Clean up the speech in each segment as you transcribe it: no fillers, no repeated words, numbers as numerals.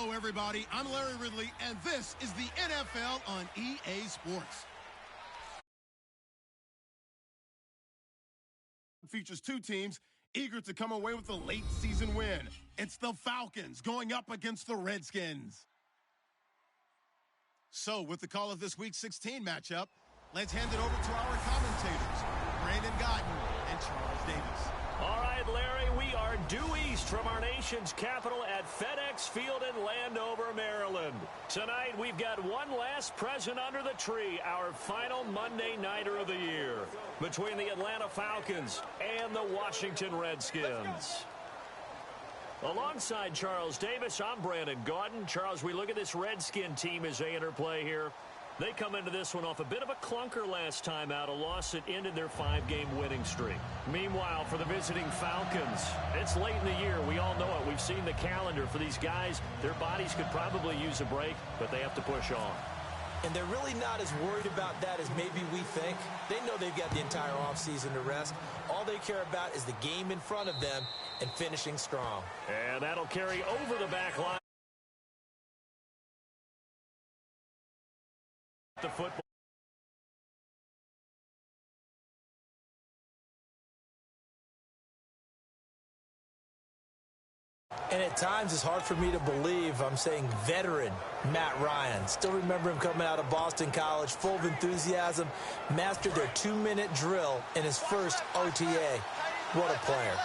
Hello, everybody. I'm Larry Ridley, and this is the NFL on EA Sports. It features two teams eager to come away with a late-season win. It's the Falcons going up against the Redskins. So, with the call of this Week 16 matchup, let's hand it over to our commentators, Brandon Guyton and Charles Davis. All right, Larry, we are due east from our nation's capital at FedEx Field in Landover, Maryland. Tonight, we've got one last present under the tree, our final Monday Nighter of the year, between the Atlanta Falcons and the Washington Redskins. Alongside Charles Davis, I'm Brandon Guyton. Charles, we look at this Redskin team as they interplay here. They come into this one off a bit of a clunker last time out, a loss that ended their 5-game winning streak. Meanwhile, for the visiting Falcons, it's late in the year. We all know it. We've seen the calendar for these guys. Their bodies could probably use a break, but they have to push on. And they're really not as worried about that as maybe we think. They know they've got the entire offseason to rest. All they care about is the game in front of them and finishing strong. And that'll carry over the back line. The football. And at times it's hard for me to believe I'm saying veteran Matt Ryan. Still remember him coming out of Boston College, full of enthusiasm, mastered their 2-minute drill in his first OTA. What a player.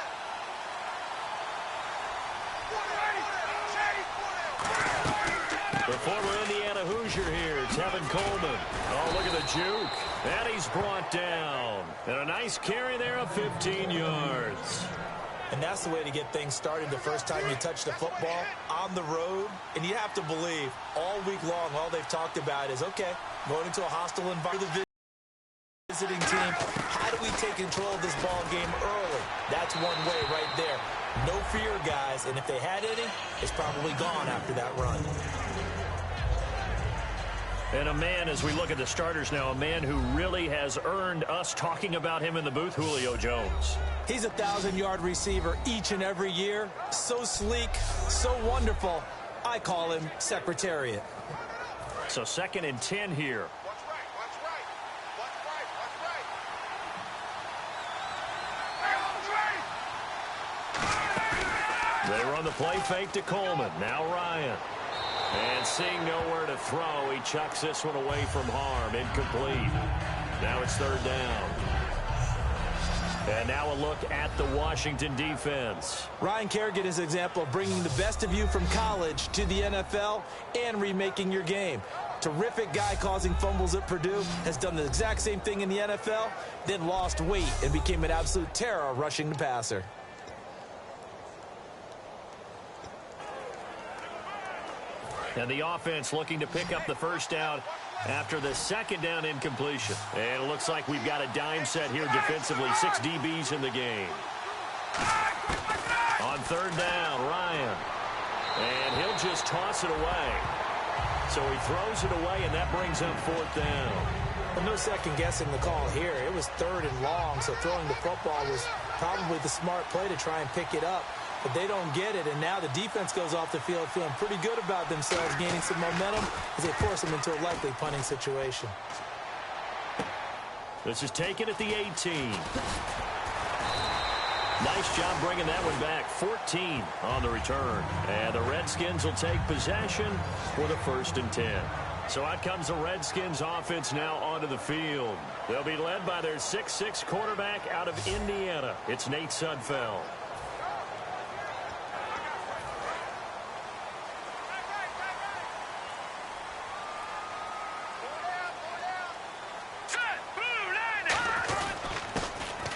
The former Indiana Hoosier here, Tevin Coleman. Oh, look at the juke. And he's brought down. And a nice carry there of 15 yards. And that's the way to get things started the first time you touch the football on the road. And you have to believe all week long, all they've talked about is, okay, going into a hostile environment, the visiting team, how do we take control of this ball game early? That's one way right there. No fear, guys. And if they had any, it's probably gone after that run. And a man, as we look at the starters now, a man who really has earned us talking about him in the booth, Julio Jones. He's a 1,000-yard receiver each and every year. So sleek, so wonderful. I call him Secretariat. So 2nd and 10 here. They run the play fake to Coleman. Now Ryan. And seeing nowhere to throw, he chucks this one away from harm. Incomplete. Now it's 3rd down. And now a look at the Washington defense. Ryan Kerrigan is an example of bringing the best of you from college to the NFL and remaking your game. Terrific guy causing fumbles at Purdue, has done the exact same thing in the NFL, then lost weight and became an absolute terror rushing the passer. And the offense looking to pick up the first down after the 2nd down incompletion. And it looks like we've got a dime set here defensively. 6 DBs in the game. On 3rd down, Ryan. And he'll just toss it away. So he throws it away, and that brings up 4th down. Well, no second guessing the call here. It was 3rd and long, so throwing the football was probably the smart play to try and pick it up. But they don't get it, and now the defense goes off the field feeling pretty good about themselves, gaining some momentum as they force them into a likely punting situation. This is taken at the 18. Nice job bringing that one back. 14 on the return. And the Redskins will take possession for the 1st and 10. So out comes the Redskins offense now onto the field. They'll be led by their 6'6" quarterback out of Indiana. It's Nate Sudfeld.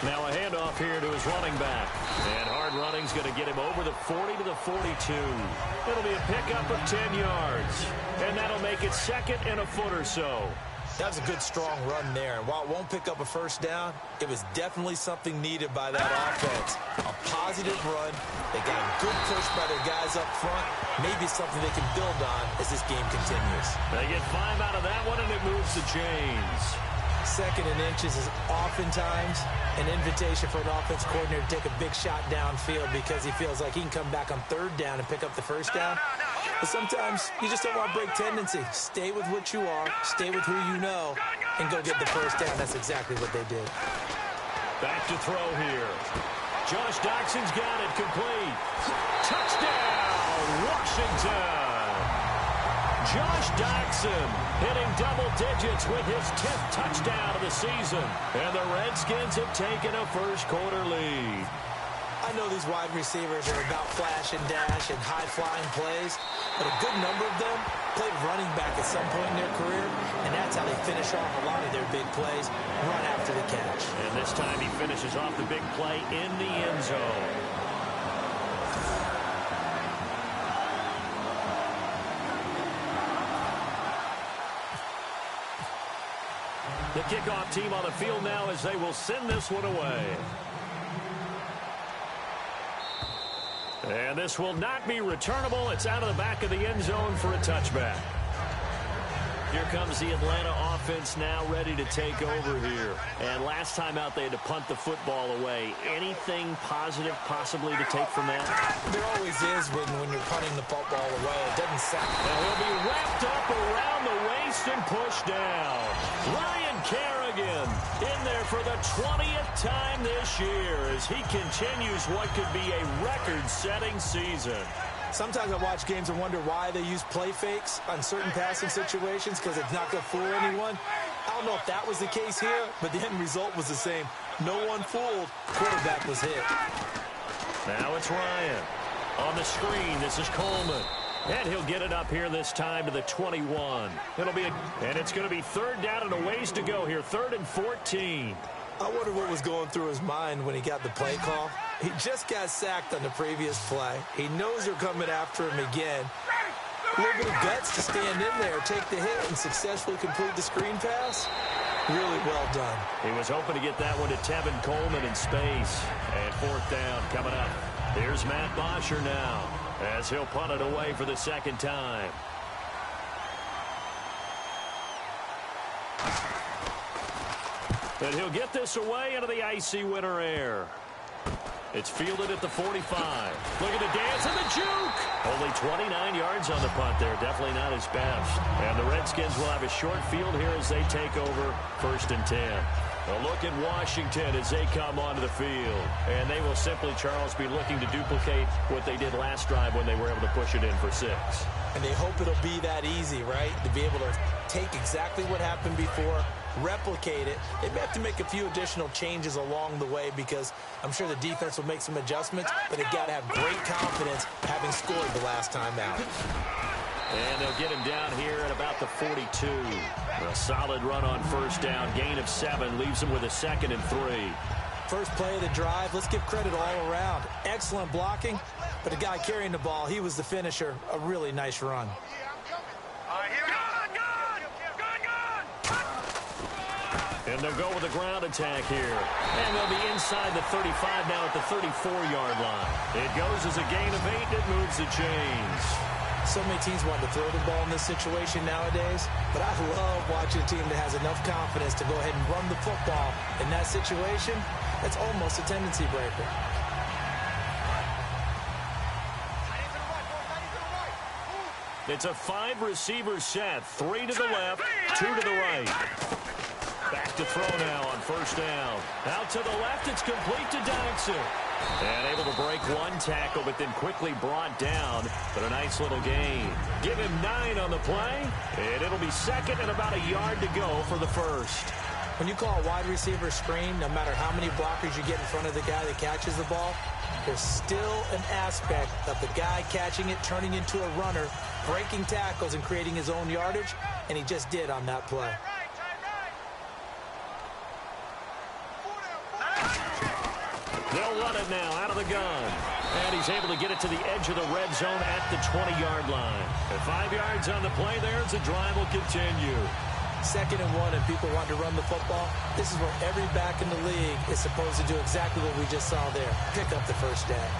Now a handoff here to his running back. And hard running's going to get him over the 40 to the 42. It'll be a pickup of 10 yards. And that'll make it 2nd and a foot or so. That was a good, strong run there. And while it won't pick up a first down, it was definitely something needed by that offense. A positive run. They got a good push by their guys up front. Maybe something they can build on as this game continues. They get 5 out of that one, and it moves the chains. 2nd and inches is oftentimes an invitation for an offense coordinator to take a big shot downfield because he feels like he can come back on 3rd down and pick up the first down. But sometimes you just don't want break tendency. Stay with what you are, stay with who you know, and go get the first down. That's exactly what they did. Back to throw here. Josh Doxson's got it complete. Touchdown, Washington. Josh Doxson hitting double digits with his 10th touchdown of the season. And the Redskins have taken a first-quarter lead. I know these wide receivers are about flash and dash and high-flying plays, but a good number of them played running back at some point in their career, and that's how they finish off a lot of their big plays, run after the catch. And this time he finishes off the big play in the end zone. The kickoff team on the field now as they will send this one away. And this will not be returnable. It's out of the back of the end zone for a touchback. Here comes the Atlanta offense now ready to take over here. And last time out they had to punt the football away. Anything positive possibly to take from that? There always is when you're punting the football away. It doesn't sound. And he'll be wrapped up around the waist and pushed down. Ryan Kerrigan in there for the 20th time this year as he continues what could be a record-setting season. Sometimes I watch games and wonder why they use play fakes on certain passing situations because it's not going to fool anyone. I don't know if that was the case here, but the end result was the same. No one fooled. Quarterback was hit. Now it's Ryan. On the screen, this is Coleman. And he'll get it up here this time to the 21. And it's going to be third down and a ways to go here. 3rd and 14. I wonder what was going through his mind when he got the play call. He just got sacked on the previous play. He knows they're coming after him again. A little bit of guts to stand in there, take the hit, and successfully complete the screen pass. Really well done. He was hoping to get that one to Tevin Coleman in space. And 4th down coming up. Here's Matt Bosher now as he'll punt it away for the 2nd time. And he'll get this away into the icy winter air. It's fielded at the 45. Look at the dance and the juke. Only 29 yards on the punt there. Definitely not his best. And the Redskins will have a short field here as they take over 1st and 10. A look at Washington as they come onto the field. And they will simply, Charles, be looking to duplicate what they did last drive when they were able to push it in for 6. And they hope it'll be that easy, right? To be able to take exactly what happened before, replicate it. They may have to make a few additional changes along the way because I'm sure the defense will make some adjustments, but they've got to have great confidence having scored the last time out. And they'll get him down here at about the 42. A solid run on 1st down. Gain of 7 leaves him with a 2nd and 3. First play of the drive. Let's give credit all around. Excellent blocking, but the guy carrying the ball, he was the finisher. A really nice run. And they'll go with a ground attack here. And they'll be inside the 35 now at the 34-yard line. It goes as a gain of 8. It moves the chains. So many teams want to throw the ball in this situation nowadays, but I love watching a team that has enough confidence to go ahead and run the football. In that situation, it's almost a tendency breaker. It's a 5-receiver set. 3 to the left, 2 to the right. Back to throw now on 1st down. Out to the left, it's complete to Doxson. And able to break one tackle, but then quickly brought down. But a nice little gain. Give him 9 on the play, and it'll be 2nd and about a yard to go for the 1st. When you call a wide receiver screen, no matter how many blockers you get in front of the guy that catches the ball, there's still an aspect of the guy catching it, turning into a runner, breaking tackles and creating his own yardage, and he just did on that play. They'll run it now out of the gun. And he's able to get it to the edge of the red zone at the 20-yard line. And 5 yards on the play there as the drive will continue. 2nd and 1 and people want to run the football. This is where every back in the league is supposed to do exactly what we just saw there. Pick up the 1st down.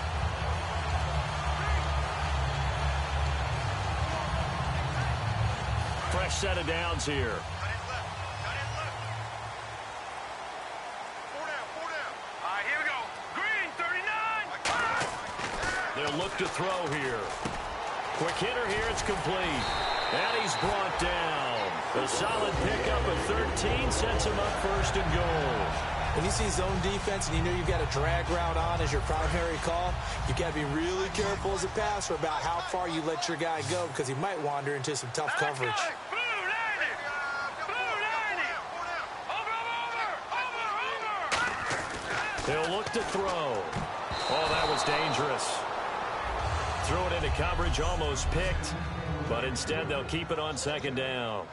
Fresh set of downs here. They'll look to throw here. Quick hitter here. It's complete. And he's brought down. A solid pickup of 13 sets him up first and goal. When you see zone defense and you know you've got a drag route on as your primary call, you've got to be really careful as a passer about how far you let your guy go because he might wander into some tough coverage. He'll look to throw. Oh, that was dangerous. Threw it into coverage, almost picked, but instead they'll keep it on second down.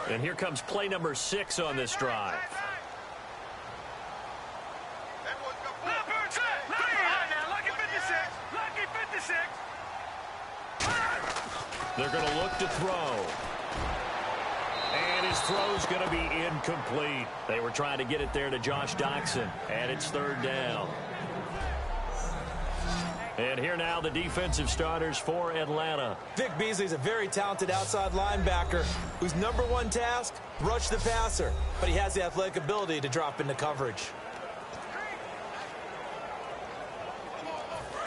And here comes play number 6 on this drive. They're going to look to throw. And his throw's going to be incomplete. They were trying to get it there to Josh Doctson, and it's third down. And here now the defensive starters for Atlanta. Vic Beasley's a very talented outside linebacker whose number one task, rush the passer. But he has the athletic ability to drop into coverage.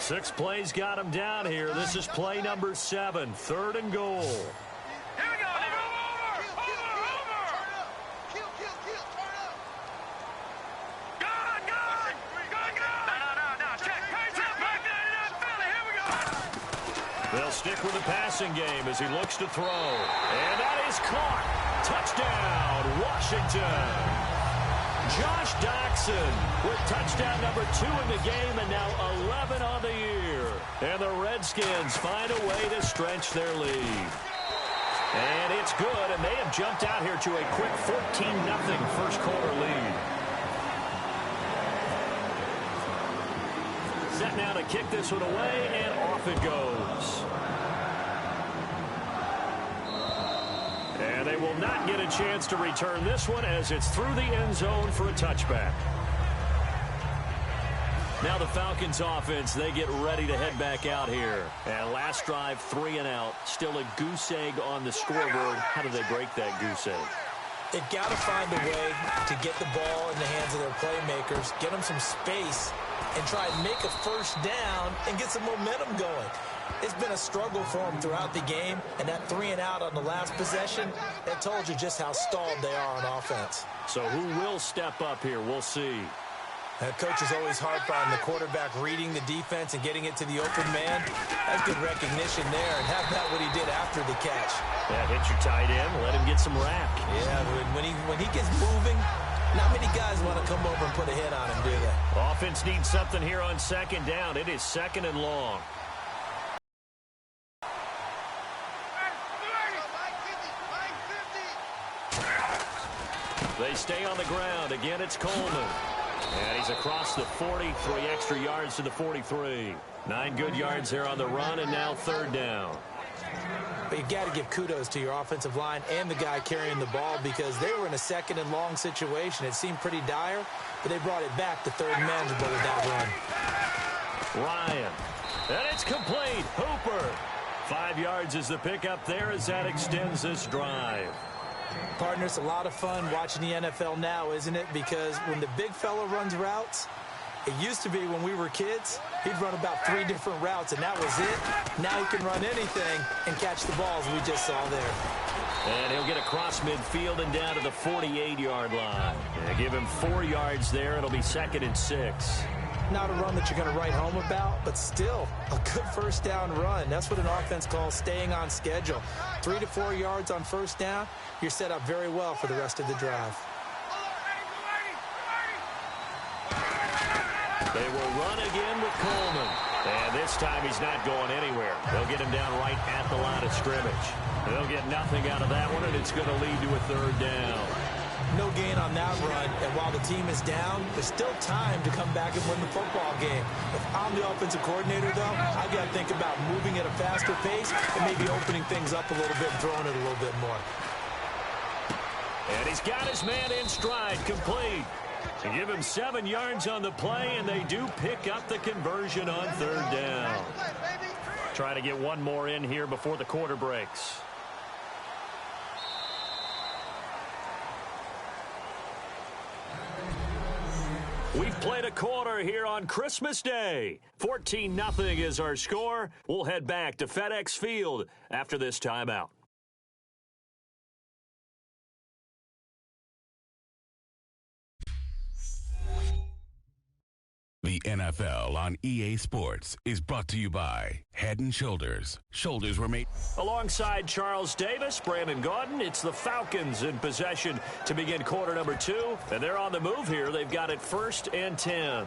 6 plays got him down here. This is play number 7, third and goal. They'll stick with the passing game as he looks to throw. And that is caught. Touchdown, Washington. Josh Doctson with touchdown number 2 in the game and now 11 on the year. And the Redskins find a way to stretch their lead. And it's good, and they have jumped out here to a quick 14-0 first quarter lead. Set now to kick this one away, and off it goes. And they will not get a chance to return this one as it's through the end zone for a touchback. Now the Falcons offense, they get ready to head back out here. And last drive, 3 and out. Still a goose egg on the scoreboard. How do they break that goose egg? They've got to find a way to get the ball in the hands of their playmakers, get them some space, and try and make a first down and get some momentum going. It's been a struggle for them throughout the game, and that 3 and out on the last possession, that told you just how stalled they are on offense. So who will step up here? We'll see. That coach is always hard on the quarterback reading the defense and getting it to the open man. That's good recognition there, and have that what he did after the catch. Yeah, hit your tight end, let him get some rack. Yeah, when he gets moving, not many guys want to come over and put a hit on him, do they? Offense needs something here on second down. It is second and long. They stay on the ground. Again, it's Coleman. And he's across the 40, 3 extra yards to the 43. 9 good yards there on the run, and now third down. But you got to give kudos to your offensive line and the guy carrying the ball because they were in a second and long situation. It seemed pretty dire, but they brought it back to third and manageable with that run. Ryan. And it's complete. Hooper. 5 yards is the pickup there as that extends this drive. Partner, it's a lot of fun watching the NFL now, isn't it? Because when the big fella runs routes, it used to be when we were kids, he'd run about 3 different routes, and that was it. Now he can run anything and catch the balls we just saw there. And he'll get across midfield and down to the 48-yard line. And give him 4 yards there. It'll be second and 6. Not a run that you're going to write home about, but still a good first down run. That's what an offense calls staying on schedule. 3 to 4 yards on first down, you're set up very well for the rest of the drive. They will run again with Coleman. And this time he's not going anywhere. They'll get him down right at the line of scrimmage. They'll get nothing out of that one, and it's going to lead to a third down. No gain on that run, and while the team is down, there's still time to come back and win the football game. If I'm the offensive coordinator, though, I've got to think about moving at a faster pace and maybe opening things up a little bit and throwing it a little bit more. And he's got his man in stride, complete. They give him 7 yards on the play, and they do pick up the conversion on third down. Try to get one more in here before the quarter breaks. We've played a quarter here on Christmas Day. 14-0 is our score. We'll head back to FedEx Field after this timeout. The NFL on EA Sports is brought to you by Head & Shoulders. Shoulders were made. Alongside Charles Davis, Brandon Gaudin, it's the Falcons in possession to begin quarter number 2. And they're on the move here. They've got it 1st and 10.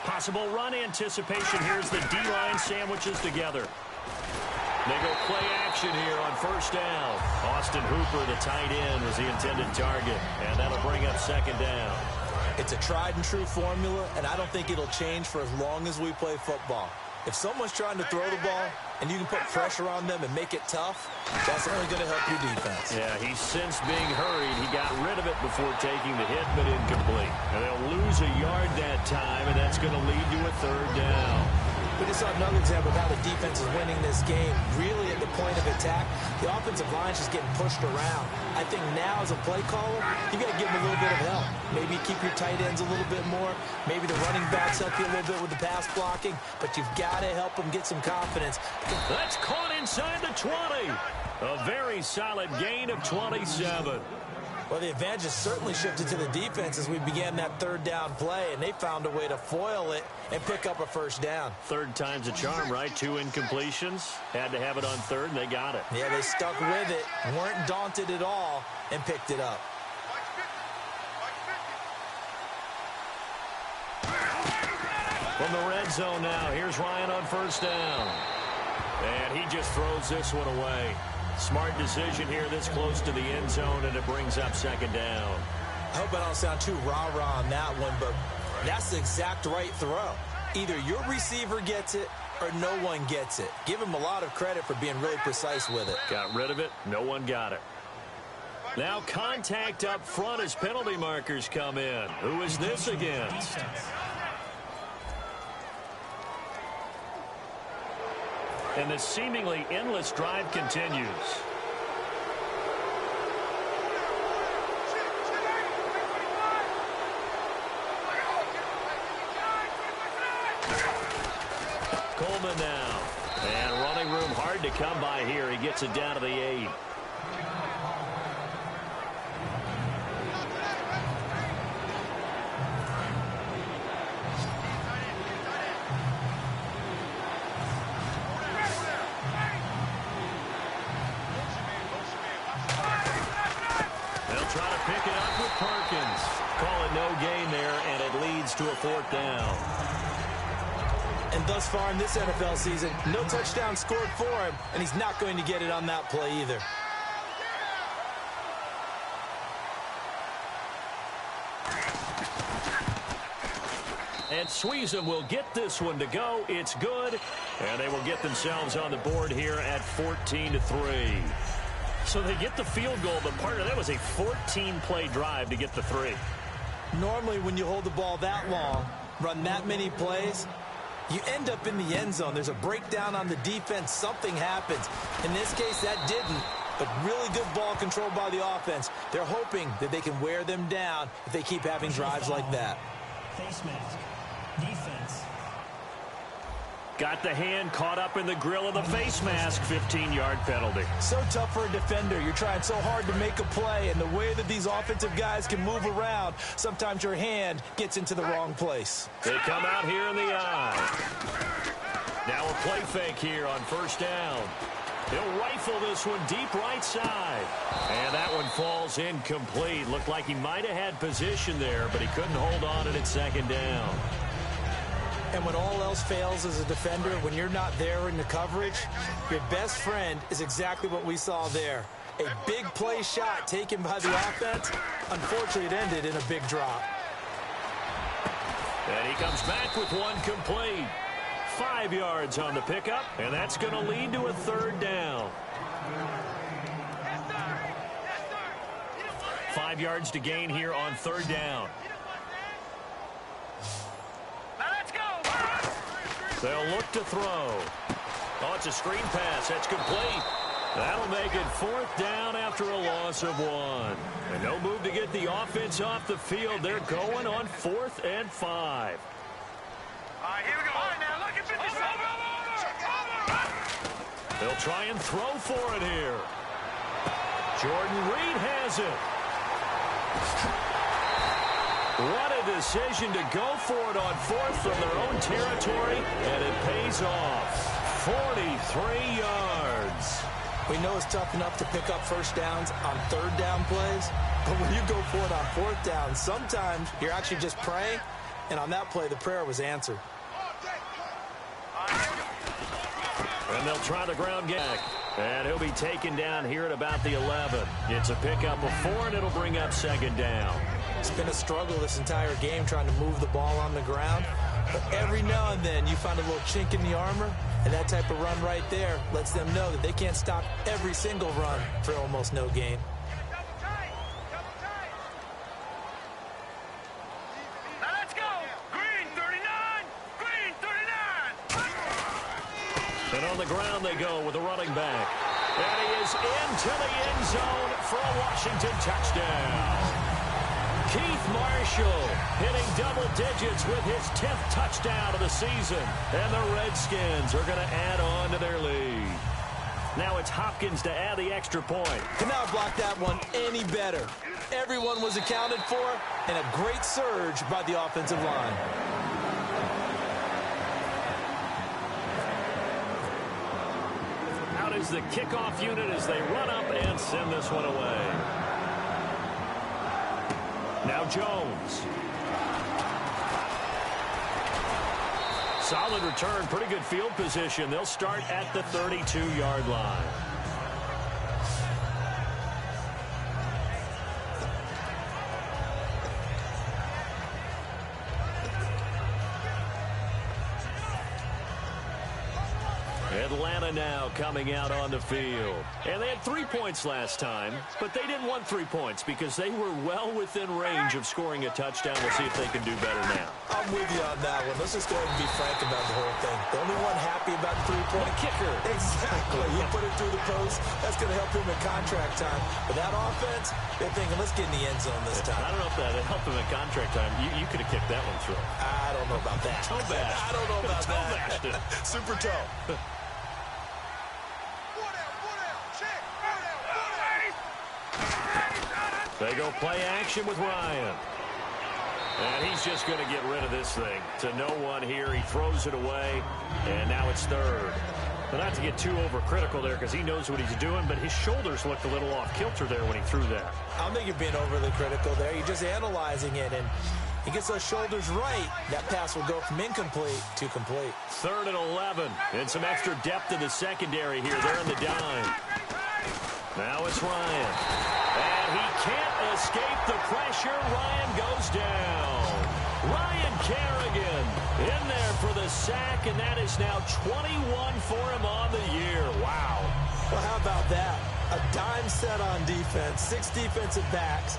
Possible run anticipation. Here's the D-line sandwiches together. They go play action here on 1st down. Austin Hooper, the tight end, was the intended target, and that'll bring up 2nd down. It's a tried-and-true formula, and I don't think it'll change for as long as we play football. If someone's trying to throw the ball and you can put pressure on them and make it tough, that's only going to help your defense. Yeah, he's since being hurried. He got rid of it before taking the hit, but incomplete. And they'll lose a yard that time, and that's going to lead to a 3rd down. We just saw another example of how the defense is winning this game. Really at the point of attack, the offensive line is just getting pushed around. I think now as a play caller, you got to give them a little bit of help. Maybe keep your tight ends a little bit more. Maybe the running backs help you a little bit with the pass blocking. But you've got to help them get some confidence. That's caught inside the 20. A very solid gain of 27. Well, the advantage has certainly shifted to the defense as we began that 3rd down play, and they found a way to foil it and pick up a 1st down. 3rd time's a charm, right? 2 incompletions. Had to have it on 3rd, and they got it. Yeah, they stuck with it, weren't daunted at all, and picked it up. From the red zone now, here's Ryan on 1st down. And he just throws this one away. Smart decision here this close to the end zone, and it brings up 2nd down. I hope I don't sound too rah-rah on that one, but that's the exact right throw. Either your receiver gets it or no one gets it. Give him a lot of credit for being really precise with it. Got rid of it. No one got it. Now contact up front as penalty markers come in. Who is this against? And the seemingly endless drive continues. Coleman now. And running room hard to come by here. He gets it down to the 8. To a 4th down. And thus far in this NFL season, no touchdown scored for him, and he's not going to get it on that play either. And Sweezum will get this one to go. It's good, and they will get themselves on the board here at 14-3. So they get the field goal, but part of that was a 14-play drive to get the 3. Normally, when you hold the ball that long, run that many plays, you end up in the end zone. There's a breakdown on the defense. Something happens. In this case, that didn't. But really good ball control by the offense. They're hoping that they can wear them down if they keep having drives like that. Face mask. Defense. Got the hand caught up in the grill of the face mask. 15-yard penalty. So tough for a defender. You're trying so hard to make a play, and the way that these offensive guys can move around, sometimes your hand gets into the wrong place. They come out here in the eye. Now a play fake here on 1st down. He'll rifle this one deep right side. And that one falls incomplete. Looked like he might have had position there, but he couldn't hold on it at 2nd down. And when all else fails as a defender, when you're not there in the coverage, your best friend is exactly what we saw there. A big play shot taken by the offense. Unfortunately, it ended in a big drop. And he comes back with one complete. 5 yards on the pickup, and that's going to lead to a 3rd down. 5 yards to gain here on 3rd down. They'll look to throw. Oh, it's a screen pass. That's complete. That'll make it 4th down after a loss of 1. And no move to get the offense off the field. They're going on 4th and 5. All right, here we go. All right, now, look at 57. They'll try and throw for it here. Jordan Reed has it. What a decision to go for it on 4th from their own territory, and it pays off. 43 yards. We know it's tough enough to pick up first downs on 3rd down plays, but when you go for it on 4th down, sometimes you're actually just praying, and on that play, the prayer was answered. And they'll try the ground game. And he'll be taken down here at about the 11. It's a pickup of 4, and it'll bring up 2nd down. It's been a struggle this entire game trying to move the ball on the ground. But every now and then you find a little chink in the armor, and that type of run right there lets them know that they can't stop every single run for almost no gain. Now let's go. Green 39. Green 39. And on the ground they go with a running back. And he is into the end zone for a Washington touchdown. Keith Marshall hitting double digits with his 10th touchdown of the season. And the Redskins are going to add on to their lead. Now it's Hopkins to add the extra point. Cannot block that one any better. Everyone was accounted for, and a great surge by the offensive line. Out is the kickoff unit as they run up and send this one away. Now Jones. Solid return, pretty good field position. They'll start at the 32-yard line. Atlanta now coming out on the field. And they had 3 points last time, but they didn't want 3 points because they were well within range of scoring a touchdown. We'll see if they can do better now. I'm with you on that one. Let's just go ahead and be frank about the whole thing. The only one happy about the 3-point kicker. Exactly. He put it through the post. That's going to help him in contract time. But that offense, they're thinking, let's get in the end zone this time. I don't know if that helped him in contract time. You could have kicked that one through. I don't know about that. Toe bash. I don't know about toe that. bashed it. Super toe. They go play action with Ryan. And he's just going to get rid of this thing. To no one here. He throws it away. And now it's 3rd. But not to get too overcritical there because he knows what he's doing, but his shoulders looked a little off kilter there when he threw that. I don't think you're being overly critical there. You're just analyzing it, and he gets those shoulders right. That pass will go from incomplete to complete. 3rd and 11. And some extra depth in the secondary here. They're in the dime. Now it's Ryan. And he can't escape the pressure. Ryan goes down. Ryan Kerrigan in there for the sack, and that is now 21 for him on the year. Wow. Well, how about that? A dime set on defense, 6 defensive backs.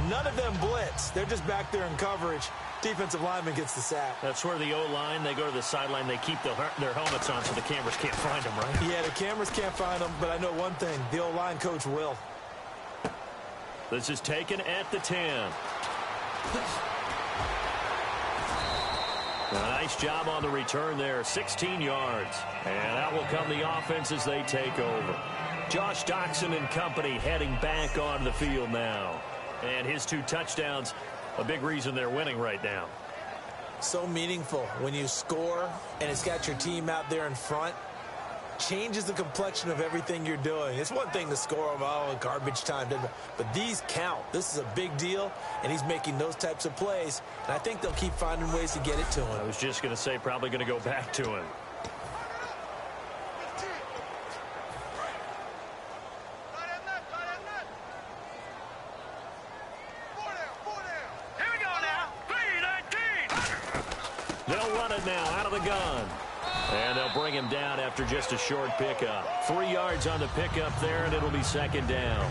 None of them blitz. They're just back there in coverage. Defensive lineman gets the sack. That's where the O-line, they go to the sideline, they keep their helmets on so the cameras can't find them, right? Yeah, the cameras can't find them, but I know one thing. The O-line coach will. This is taken at the 10. A nice job on the return there, 16 yards. And out will come the offense as they take over. Josh Doctson and company heading back on the field now. And his 2 touchdowns, a big reason they're winning right now. So meaningful when you score and it's got your team out there in front. Changes the complexion of everything you're doing. It's one thing to score of garbage time, but these count. This is a big deal, and he's making those types of plays, and I think they'll keep finding ways to get it to him. I was just going to say probably going to go back to him. Here we go now. 3-19. They'll run it now out of the gun. And they'll bring him down after just a short pickup. 3 yards on the pickup there, and it'll be 2nd down.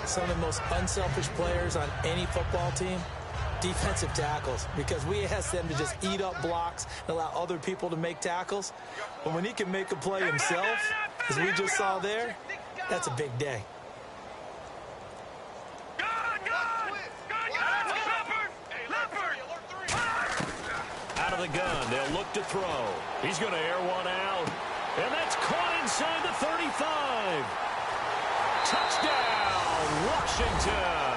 Some of the most unselfish players on any football team Defensive tackles, because we ask them to just eat up blocks and allow other people to make tackles. But when he can make a play himself, as we just saw there, that's a big day. Out of the gun, they'll look to throw. He's going to air one out. And that's caught inside the 35. Touchdown, Washington.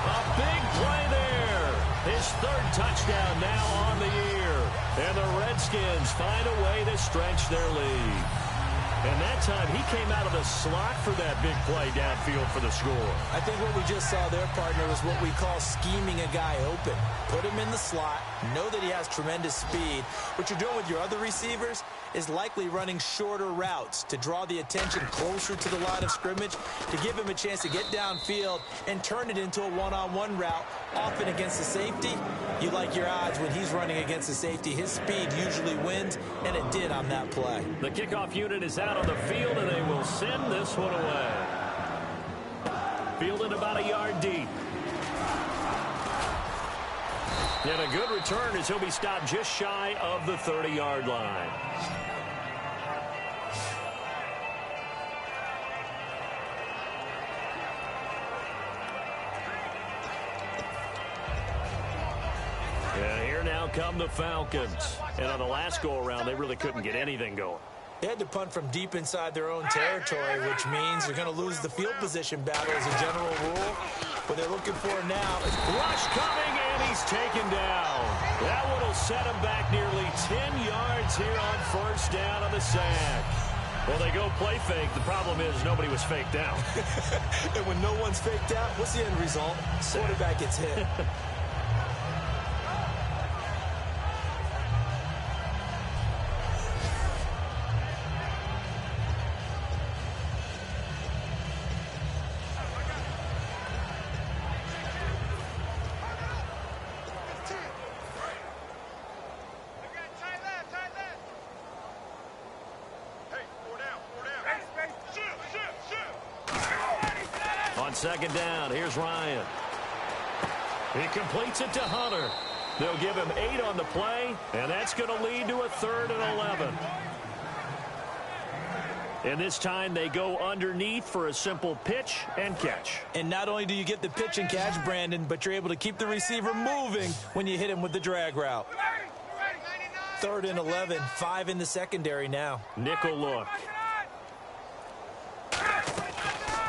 A big play there. His third touchdown now on the year. And the Redskins find a way to stretch their lead. And that time, he came out of the slot for that big play downfield for the score. I think what we just saw there, partner, was what we call scheming a guy open. Put him in the slot, know that he has tremendous speed. What you're doing with your other receivers is likely running shorter routes to draw the attention closer to the line of scrimmage, to give him a chance to get downfield and turn it into a one-on-one route, often against the safety. You like your odds when he's running against the safety. His speed usually wins, and it did on that play. The kickoff unit is out on the field, and they will send this one away. Fielded about a yard deep. And a good return as he'll be stopped just shy of the 30-yard line. And here now come the Falcons. And on the last go-around, they really couldn't get anything going. They had to punt from deep inside their own territory, which means they're going to lose the field position battle as a general rule. What they're looking for now is rush coming, and he's taken down. That one will set him back nearly 10 yards here on first down on the sack. Well, they go play fake. The problem is nobody was faked out. And when no one's faked out, what's the end result? Quarterback gets hit. Second down, here's Ryan. He completes it to Hunter. They'll give him 8 on the play, and that's going to lead to a 3rd and 11. And this time they go underneath for a simple pitch and catch. And not only do you get the pitch and catch, Brandon, but you're able to keep the receiver moving when you hit him with the drag route. 3rd and 11, 5 in the secondary now. Nickel look.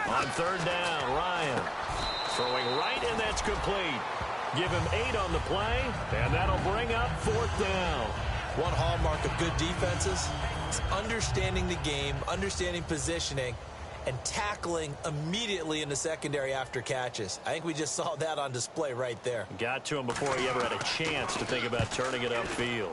On 3rd down, Ryan throwing right, and that's complete. Give him 8 on the play, and that'll bring up 4th down. One hallmark of good defenses is understanding the game, understanding positioning, and tackling immediately in the secondary after catches. I think we just saw that on display right there. Got to him before he ever had a chance to think about turning it upfield.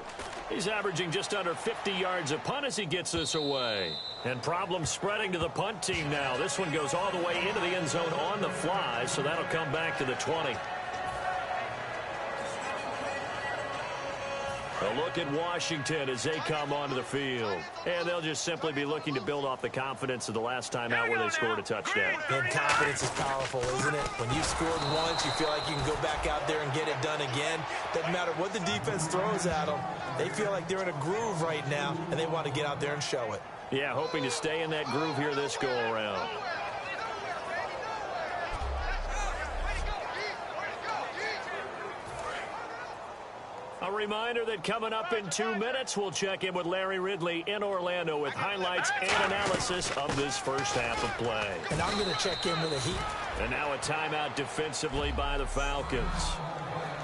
He's averaging just under 50 yards a punt as he gets this away. And problems spreading to the punt team now. This one goes all the way into the end zone on the fly, so that'll come back to the 20. A look at Washington as they come onto the field. And they'll just simply be looking to build off the confidence of the last time out where they scored a touchdown. And confidence is powerful, isn't it? When you've scored once, you feel like you can go back out there and get it done again. Doesn't matter what the defense throws at them. They feel like they're in a groove right now, and they want to get out there and show it. Yeah, hoping to stay in that groove here this go-around. A reminder that coming up in 2 minutes, we'll check in with Larry Ridley in Orlando with highlights and analysis of this first half of play. And I'm going to check in with the Heat. And now a timeout defensively by the Falcons.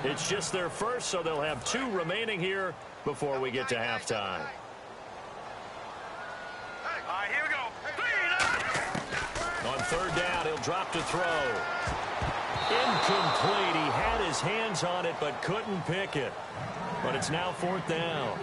It's just their first, so they'll have 2 remaining here before we get to halftime. All right, here we go. On 3rd down, he'll drop to throw. Incomplete. He had his hands on it but couldn't pick it. But it's now 4th down.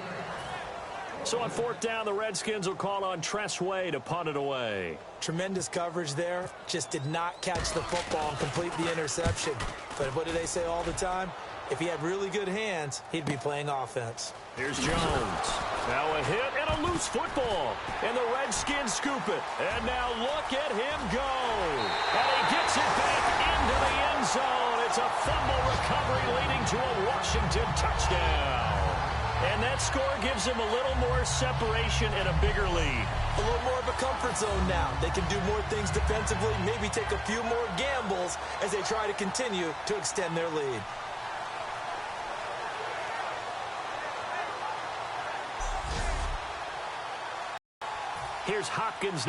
So on fourth down, the Redskins will call on Tress Way to punt it away. Tremendous coverage there. Just did not catch the football and complete the interception. But what do they say all the time? If he had really good hands, he'd be playing offense. Here's Jones. Now a hit and a loose football. And the Redskins scoop it. And now look at him go. And he gets it back into the end zone. It's a fumble recovery leading to a Washington touchdown. And that score gives him a little more separation and a bigger lead. A little more of a comfort zone now. They can do more things defensively, maybe take a few more gambles as they try to continue to extend their lead. Here's Hopkins.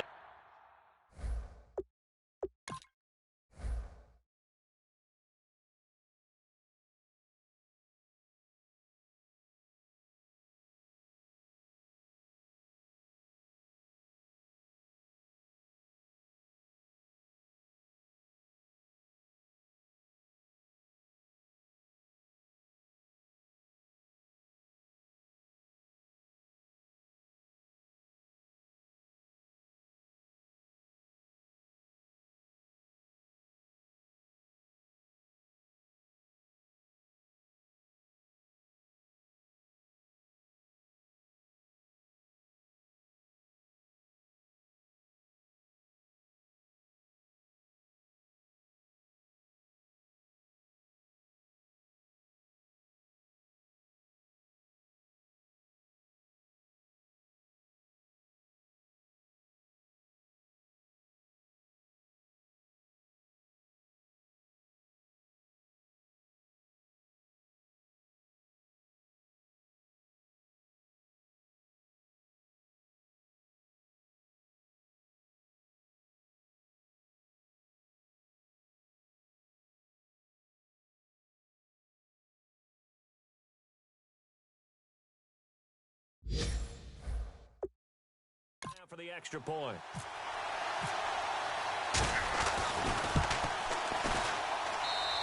For the extra point.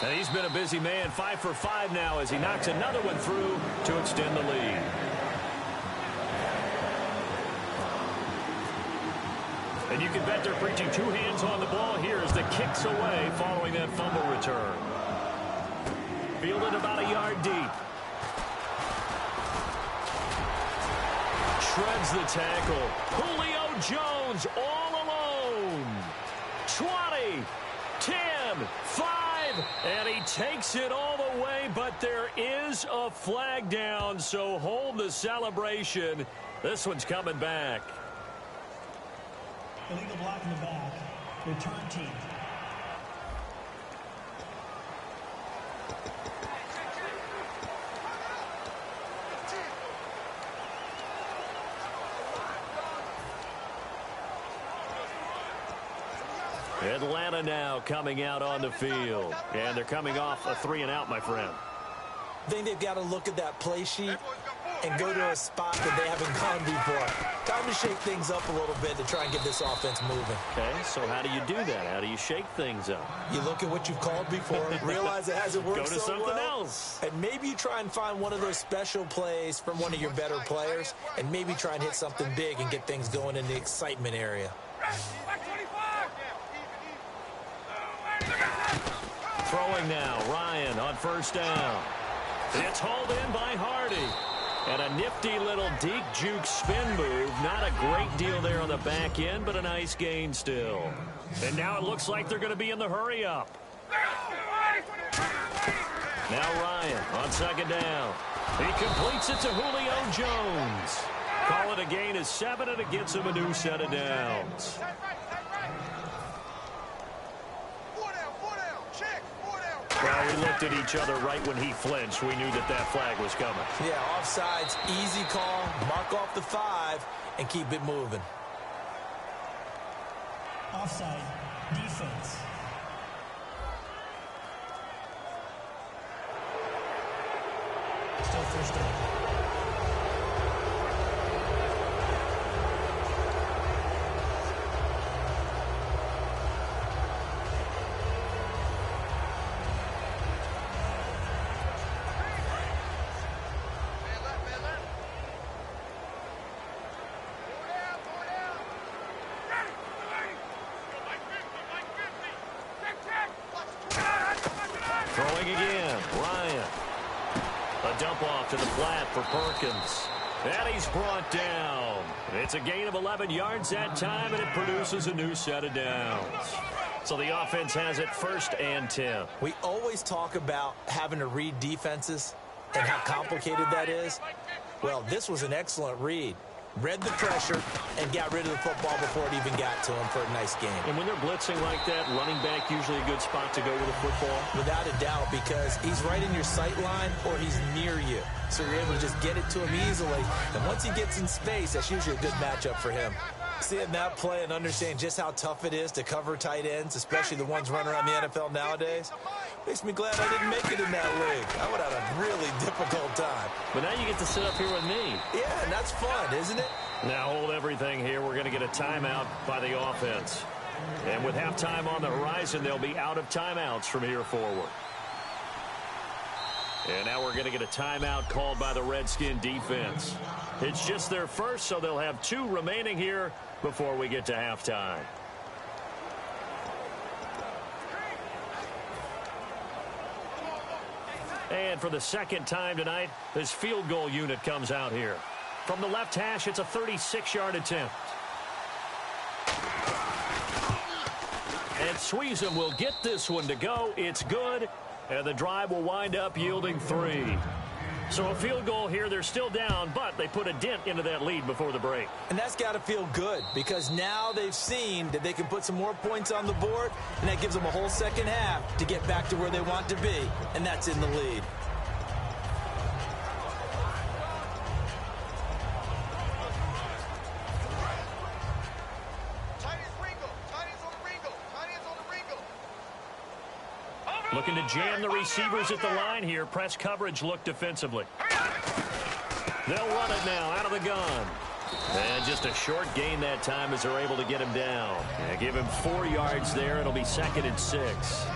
And he's been a busy man, 5 for 5 now as he knocks another one through to extend the lead. And you can bet they're preaching two hands on the ball here as the kick's away following that fumble return. Fielded about a yard deep. Shreds the tackle. Julio Jones all alone. 20, 10, 5, and he takes it all the way, but there is a flag down, so hold the celebration. This one's coming back. Illegal block in the back. Return team. Atlanta now coming out on the field. And they're coming off a 3-and-out, my friend. I think they've got to look at that play sheet and go to a spot that they haven't gone before. Time to shake things up a little bit to try and get this offense moving. Okay, so how do you do that? How do you shake things up? You look at what you've called before, realize it hasn't worked so well. Go to something else. And maybe you try and find one of those special plays from one of your better players, and maybe try and hit something big and get things going in the excitement area. Throwing now, Ryan on first down. It's hauled in by Hardy. And a nifty little deep juke spin move. Not a great deal there on the back end, but a nice gain still. And now it looks like they're going to be in the hurry up. Now Ryan on second down. He completes it to Julio Jones. Call it a gain of 7, and it gets him a new set of downs. Well, we looked at each other right when he flinched. We knew that that flag was coming. Yeah, offsides, easy call, mark off the 5, and keep it moving. Offside, defense. Still first down. A dump off to the flat for Perkins. And he's brought down. It's a gain of 11 yards that time, and it produces a new set of downs. So the offense has it 1st and 10. We always talk about having to read defenses and how complicated that is. Well, this was an excellent read. Read the pressure and got rid of the football before it even got to him for a nice game. And when they're blitzing like that, running back usually a good spot to go with a football? Without a doubt, because he's right in your sight line or he's near you. So you're able to just get it to him easily. And once he gets in space, that's usually a good matchup for him. Seeing that play and understanding just how tough it is to cover tight ends, especially the ones running around the NFL nowadays, makes me glad I didn't make it in that league. I would have had a really difficult time. But now you get to sit up here with me. Yeah, and that's fun, isn't it? Now hold everything here. We're going to get a timeout by the offense. And with halftime on the horizon, they'll be out of timeouts from here forward. And now we're going to get a timeout called by the Redskin defense. It's just their first, so they'll have 2 remaining here before we get to halftime. And for the second time tonight, this field goal unit comes out here. From the left hash, it's a 36-yard attempt. And Sweezum will get this one to go. It's good. And the drive will wind up yielding 3. So a field goal here. They're still down, but they put a dent into that lead before the break. And that's got to feel good because now they've seen that they can put some more points on the board, and that gives them a whole second half to get back to where they want to be, and that's in the lead. Looking to jam the receivers at the line here. Press coverage look defensively. They'll run it now out of the gun. And just a short gain that time as they're able to get him down. And give him 4 yards there. It'll be 2nd and 6.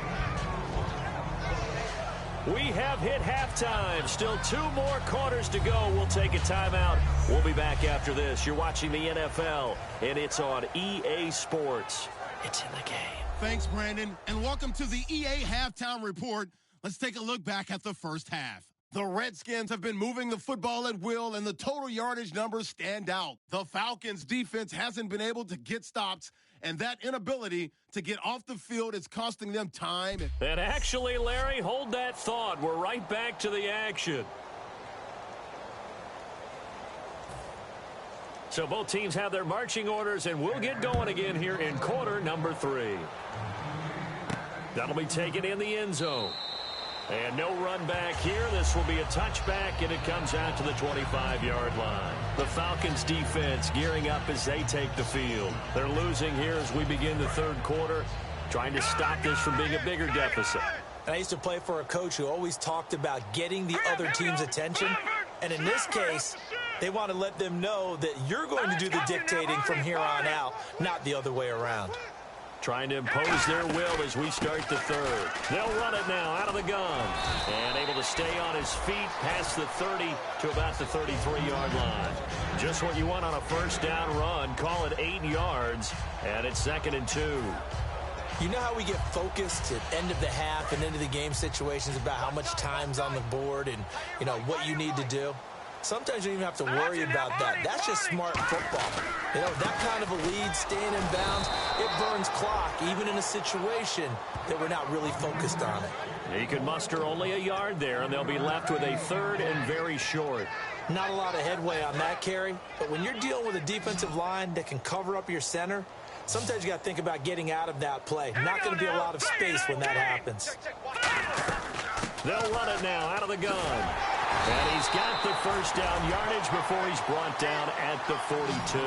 We have hit halftime. Still 2 more quarters to go. We'll take a timeout. We'll be back after this. You're watching the NFL, and it's on EA Sports. It's in the game. Thanks, Brandon, and welcome to the EA Halftime Report. Let's take a look back at the first half. The Redskins have been moving the football at will, and the total yardage numbers stand out. The Falcons' defense hasn't been able to get stops, and that inability to get off the field is costing them time. And actually, Larry, hold that thought. We're right back to the action. So both teams have their marching orders, and we'll get going again here in quarter number 3. That'll be taken in the end zone. And no run back here. This will be a touchback, and it comes out to the 25-yard line. The Falcons defense gearing up as they take the field. They're losing here as we begin the third quarter, trying to stop this from being a bigger deficit. And I used to play for a coach who always talked about getting the other team's attention. And in this case, they want to let them know that you're going to do the dictating from here on out, not the other way around. Trying to impose their will as we start the third. They'll run it now out of the gun. And able to stay on his feet past the 30 to about the 33-yard line. Just what you want on a first down run. Call it 8 yards. And it's 2nd and 2. You know how we get focused at end of the half and into the game situations about how much time's on the board and, you know, what you need to do? Sometimes you don't even have to worry about that. That's just smart football. You know, that kind of a lead, staying in bounds, it burns clock, even in a situation that we're not really focused on it. He can muster only a yard there, and they'll be left with a 3rd and very short. Not a lot of headway on that carry, but when you're dealing with a defensive line that can cover up your center, sometimes you got to think about getting out of that play. Not going to be a lot of space when that happens. They'll run it now out of the gun. And he's got the first down yardage before he's brought down at the 42.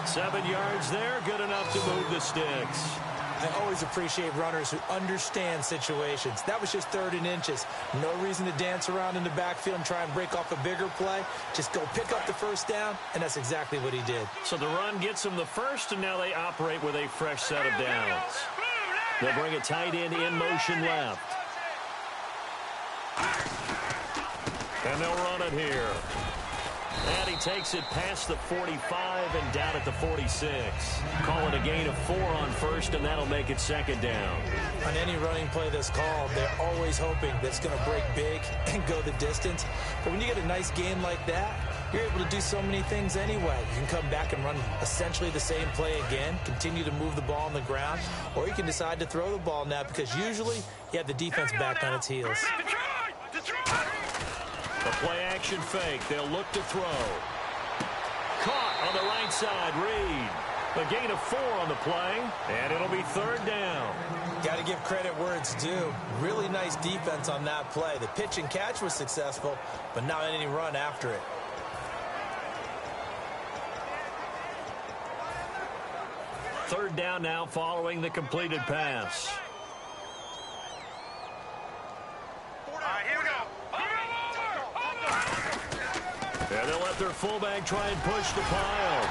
7 yards there, good enough to move the sticks. I always appreciate runners who understand situations. That was just 3rd and inches. No reason to dance around in the backfield and try and break off a bigger play. Just go pick up the first down, and that's exactly what he did. So the run gets him the first, and now they operate with a fresh set of downs. They'll bring a tight end in motion left. And they'll run it here. And he takes it past the 45 and down at the 46. Call it a gain of 4 on first, and that'll make it second down. On any running play that's called, they're always hoping that it's going to break big and go the distance. But when you get a nice gain like that, you're able to do so many things anyway. You can come back and run essentially the same play again, continue to move the ball on the ground, or you can decide to throw the ball now because usually you have the defense back on its heels. The play-action fake. They'll look to throw. Caught on the right side. Reed. A gain of 4 on the play, and it'll be third down. Got to give credit where it's due. Really nice defense on that play. The pitch and catch was successful, but not any run after it. Third down now following the completed pass. Here we go. And they'll let their fullback try and push the pile.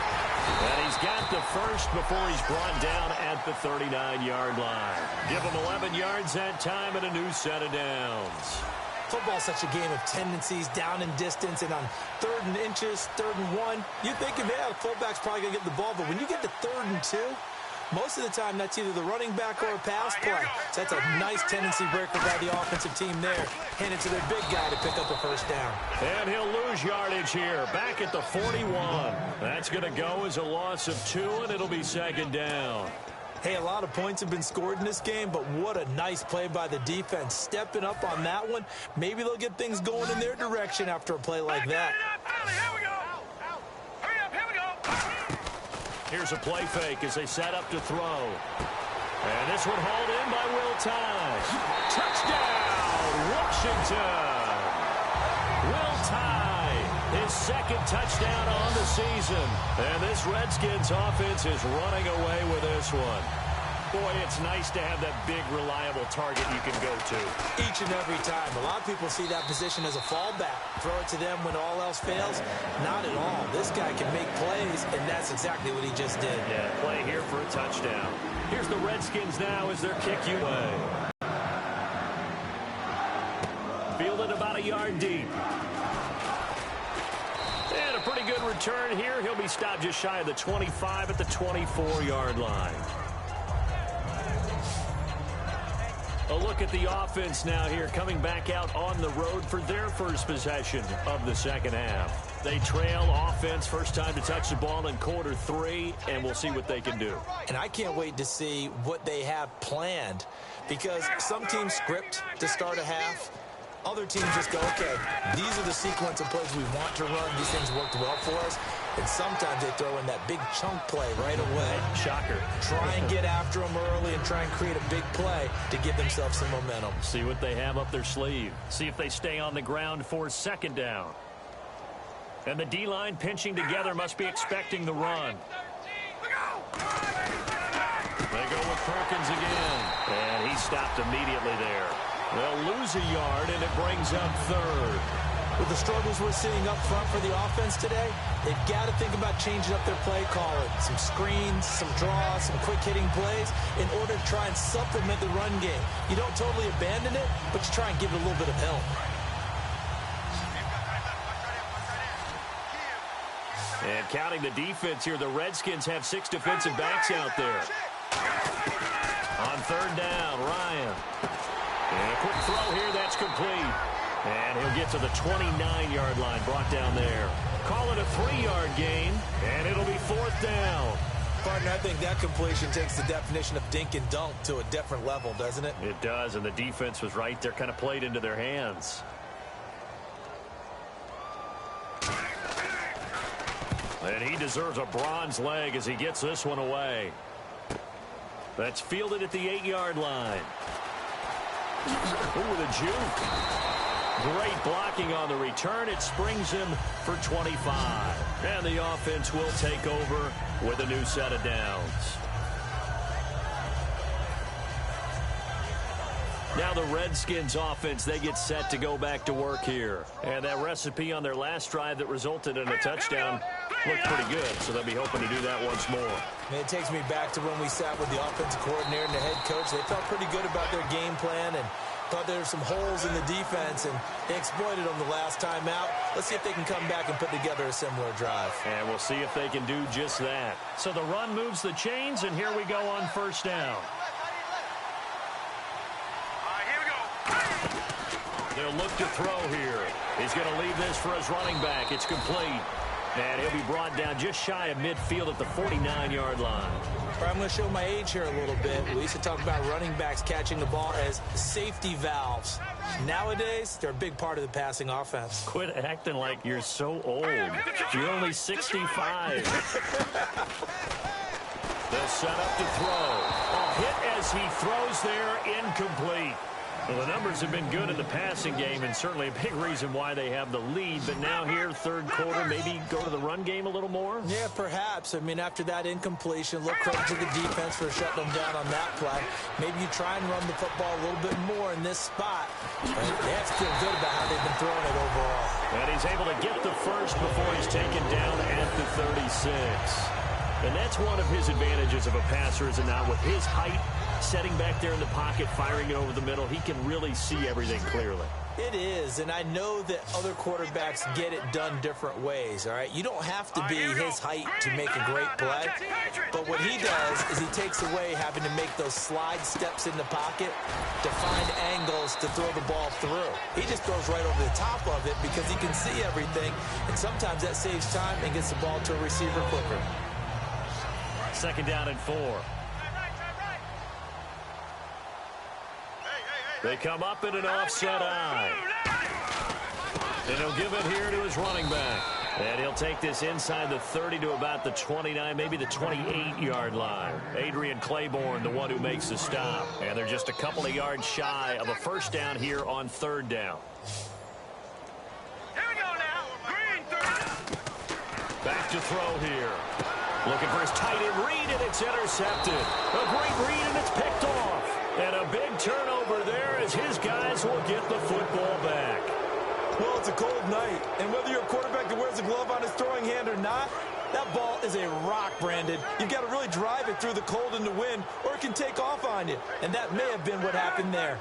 And he's got the first before he's brought down at the 39-yard line. Give him 11 yards that time and a new set of downs. Football's such a game of tendencies, down in distance, and on 3rd and inches, 3rd and 1, you think, yeah, the fullback's probably going to get the ball, but when you get to 3rd and 2, most of the time that's either the running back or a pass play. So that's a nice tendency breaker by the offensive team there. Hand it to their big guy to pick up the first down. And he'll lose yardage here, back at the 41. That's going to go as a loss of 2, and it'll be second down. Hey, a lot of points have been scored in this game, but what a nice play by the defense. Stepping up on that one. Maybe they'll get things going in their direction after a play like that. Here's a play fake as they set up to throw. And this one hauled in by Will Tye. Touchdown, Washington. Will Tye, his second touchdown on the season. And this Redskins offense is running away with this one. Boy, it's nice to have that big, reliable target you can go to. Each and every time. A lot of people see that position as a fallback. Throw it to them when all else fails. Not at all. This guy can make plays, and that's exactly what he just did. Yeah, play here for a touchdown. Here's the Redskins now as their kick away. Fielded about a yard deep. And a pretty good return here. He'll be stopped just shy of the 25 at the 24-yard line. A look at the offense now here, coming back out on the road for their first possession of the second half. They trail offense, first time to touch the ball in quarter 3, and we'll see what they can do. And I can't wait to see what they have planned, because some teams script to start a half. Other teams just go, okay, these are the sequence of plays we want to run. These things worked well for us. And sometimes they throw in that big chunk play right away. Shocker. Try and get after them early and try and create a big play to give themselves some momentum. See what they have up their sleeve. See if they stay on the ground for second down. And the D-line pinching together must be expecting the run. They go with Perkins again. And he stopped immediately there. They'll lose a yard, and it brings up third. With the struggles we're seeing up front for the offense today, they've got to think about changing up their play calling. Some screens, some draws, some quick-hitting plays in order to try and supplement the run game. You don't totally abandon it, but you try and give it a little bit of help. And counting the defense here, the Redskins have 6 defensive backs out there. On third down, Ryan. And a quick throw here, that's complete. And he'll get to the 29-yard line, brought down there. Call it a 3-yard gain, and it'll be fourth down. Partner, I think that completion takes the definition of dink and dunk to a different level, doesn't it? It does, and the defense was right there, kind of played into their hands. And he deserves a bronze leg as he gets this one away. That's fielded at the 8-yard line. Ooh, the juke. Great blocking on the return. It springs him for 25. And the offense will take over with a new set of downs. Now the Redskins offense, they get set to go back to work here. And that recipe on their last drive that resulted in a touchdown looked pretty good, so they'll be hoping to do that once more. And it takes me back to when we sat with the offensive coordinator and the head coach. They felt pretty good about their game plan, and Thought there were some holes in the defense, and they exploited them the last time out. Let's see if they can come back and put together a similar drive. And we'll see if they can do just that. So the run moves the chains, and here we go on first down. Here we go. They'll look to throw here. He's going to leave this for his running back. It's complete. And he'll be brought down just shy of midfield at the 49-yard line. I'm going to show my age here a little bit. We used to talk about running backs catching the ball as safety valves. Nowadays, they're a big part of the passing offense. Quit acting like you're so old. You're only 65. They'll set up to throw. A hit as he throws there, incomplete. Well, the numbers have been good in the passing game, and certainly a big reason why they have the lead. But now here, third quarter, maybe go to the run game a little more? Yeah, perhaps. I mean, after that incompletion, look credit to the defense for shutting them down on that play. Maybe you try and run the football a little bit more in this spot. But they have to feel good about how they've been throwing it overall. And he's able to get the first before he's taken down at the 36. And that's one of his advantages of a passer, is it not? With his height, setting back there in the pocket, firing it over the middle, he can really see everything clearly. It is, and I know that other quarterbacks get it done different ways, all right? You don't have to be his height to make a great play, but what he does is he takes away having to make those slide steps in the pocket to find angles to throw the ball through. He just throws right over the top of it because he can see everything, and sometimes that saves time and gets the ball to a receiver quicker. Second down and 4. They come up in an offset eye. And he'll give it here to his running back. And he'll take this inside the 30 to about the 29, maybe the 28-yard line. Adrian Claiborne, the one who makes the stop. And they're just a couple of yards shy of a first down here on third down. Here we go now. Green 30. Back to throw here. Looking for his tight end read, and it's intercepted. A great read, and it's picked off. And a big turnover there as his guys will get the football back. Well, it's a cold night, and whether you're a quarterback that wears a glove on his throwing hand or not, that ball is a rock, Brandon. You've got to really drive it through the cold and the wind, or it can take off on you. And that may have been what happened there.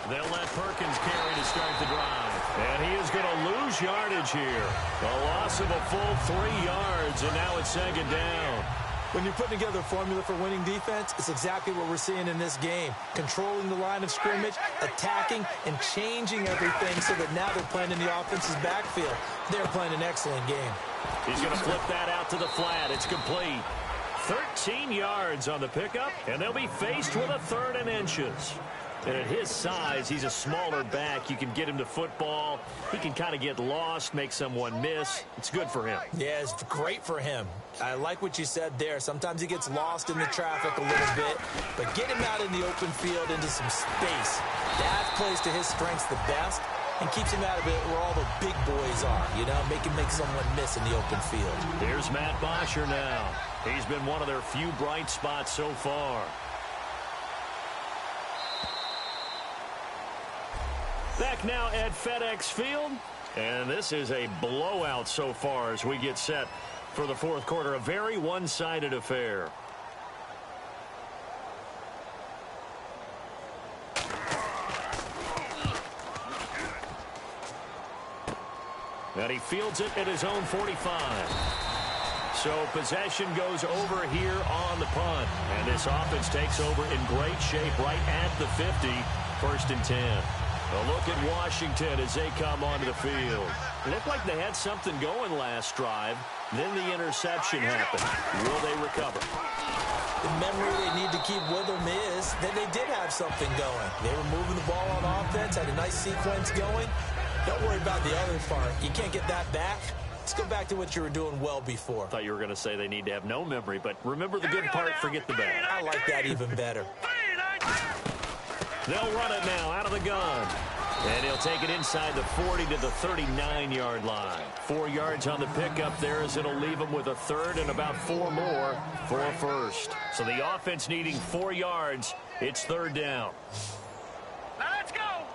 They'll let Perkins carry to start the drive. And he is going to lose yardage here. A loss of a full 3 yards, and now it's second down. When you're putting together a formula for winning defense, it's exactly what we're seeing in this game. Controlling the line of scrimmage, attacking, and changing everything so that now they're playing in the offense's backfield. They're playing an excellent game. He's going to flip that out to the flat. It's complete. 13 yards on the pickup, and they'll be faced with a third and inches. And at his size, he's a smaller back. You can get him to football. He can kind of get lost, make someone miss. It's good for him. Yeah, it's great for him. I like what you said there. Sometimes he gets lost in the traffic a little bit, but get him out in the open field into some space. That plays to his strengths the best and keeps him out of it where all the big boys are, you know, make someone miss in the open field. Here's Matt Bosher now. He's been one of their few bright spots so far. Back now at FedEx Field, and this is a blowout so far as we get set for the fourth quarter. A very one-sided affair. And he fields it at his own 45. So possession goes over here on the punt. And this offense takes over in great shape right at the 50. First and 10. A look at Washington as they come onto the field. It looked like they had something going last drive. Then the interception happened. Will they recover? The memory they need to keep with them is that they did have something going. They were moving the ball on offense, had a nice sequence going. Don't worry about the other part. You can't get that back. Let's go back to what you were doing well before. I thought you were going to say they need to have no memory, but remember the good part, forget the bad. I like that even better. They'll run it now out of the gun. And he'll take it inside the 40 to the 39-yard line. 4 yards on the pickup there as it'll leave them with a third and about 4 more for a first. So the offense needing 4 yards. It's third down. Now let's go.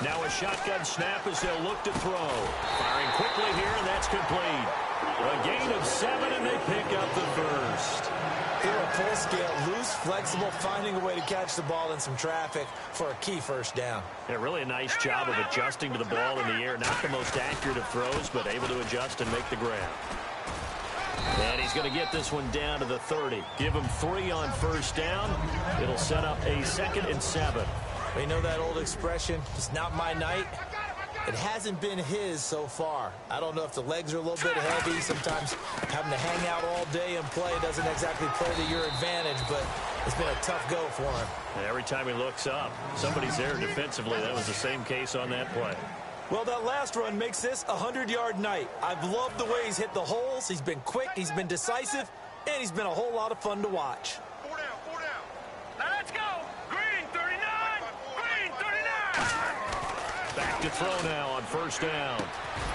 Now a shotgun snap as they'll look to throw. Firing quickly here, and that's complete. A gain of 7, and they pick up the first. They were scale. Loose, flexible, finding a way to catch the ball in some traffic for a key first down. Yeah, really a nice job of adjusting to the ball in the air. Not the most accurate of throws, but able to adjust and make the grab. And he's going to get this one down to the 30. Give him 3 on first down. It'll set up a 2nd and 7. You know that old expression, it's not my night? It hasn't been his so far. I don't know if the legs are a little bit heavy. Sometimes having to hang out all day and play doesn't exactly play to your advantage, but it's been a tough go for him. And every time he looks up, somebody's there defensively. That was the same case on that play. Well, that last run makes this a 100-yard night. I've loved the way he's hit the holes. He's been quick, he's been decisive, and he's been a whole lot of fun to watch. 4 down, 4 down. Now let's go. Green, 39. Green, 39. Back to throw now on first down.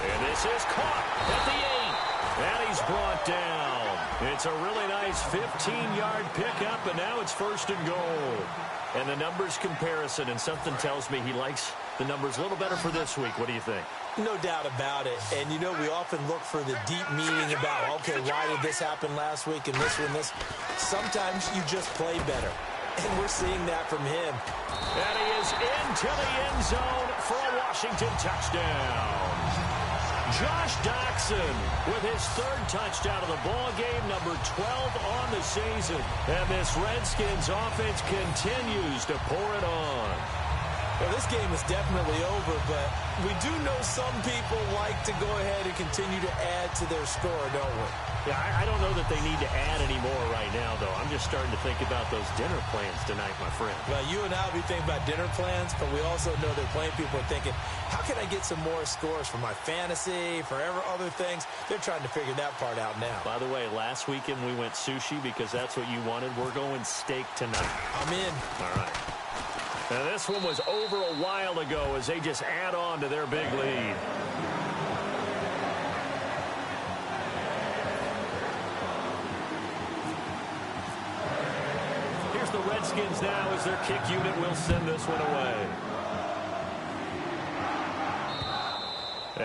And this is caught at the 8. And he's brought down. It's a really nice 15-yard pickup, and now it's 1st and goal. And the numbers comparison, and something tells me he likes the numbers a little better for this week. What do you think? No doubt about it. And, you know, we often look for the deep meaning about, okay, why did this happen last week and this one, this? Sometimes you just play better. And we're seeing that from him. And he is into the end zone for a Washington touchdown. Josh Doxson with his 3rd touchdown of the ball game, number 12 on the season. And this Redskins offense continues to pour it on. Well, this game is definitely over, but we do know some people like to go ahead and continue to add to their score, don't we? Yeah, I don't know that they need to add any more right now, though. I'm just starting to think about those dinner plans tonight, my friend. Well, you and I will be thinking about dinner plans, but we also know that plenty of people are thinking, how can I get some more scores for my fantasy, for other things? They're trying to figure that part out now. By the way, last weekend we went sushi because that's what you wanted. We're going steak tonight. I'm in. All right. Now, this one was over a while ago as they just add on to their big lead. Here's the Redskins now as their kick unit will send this one away.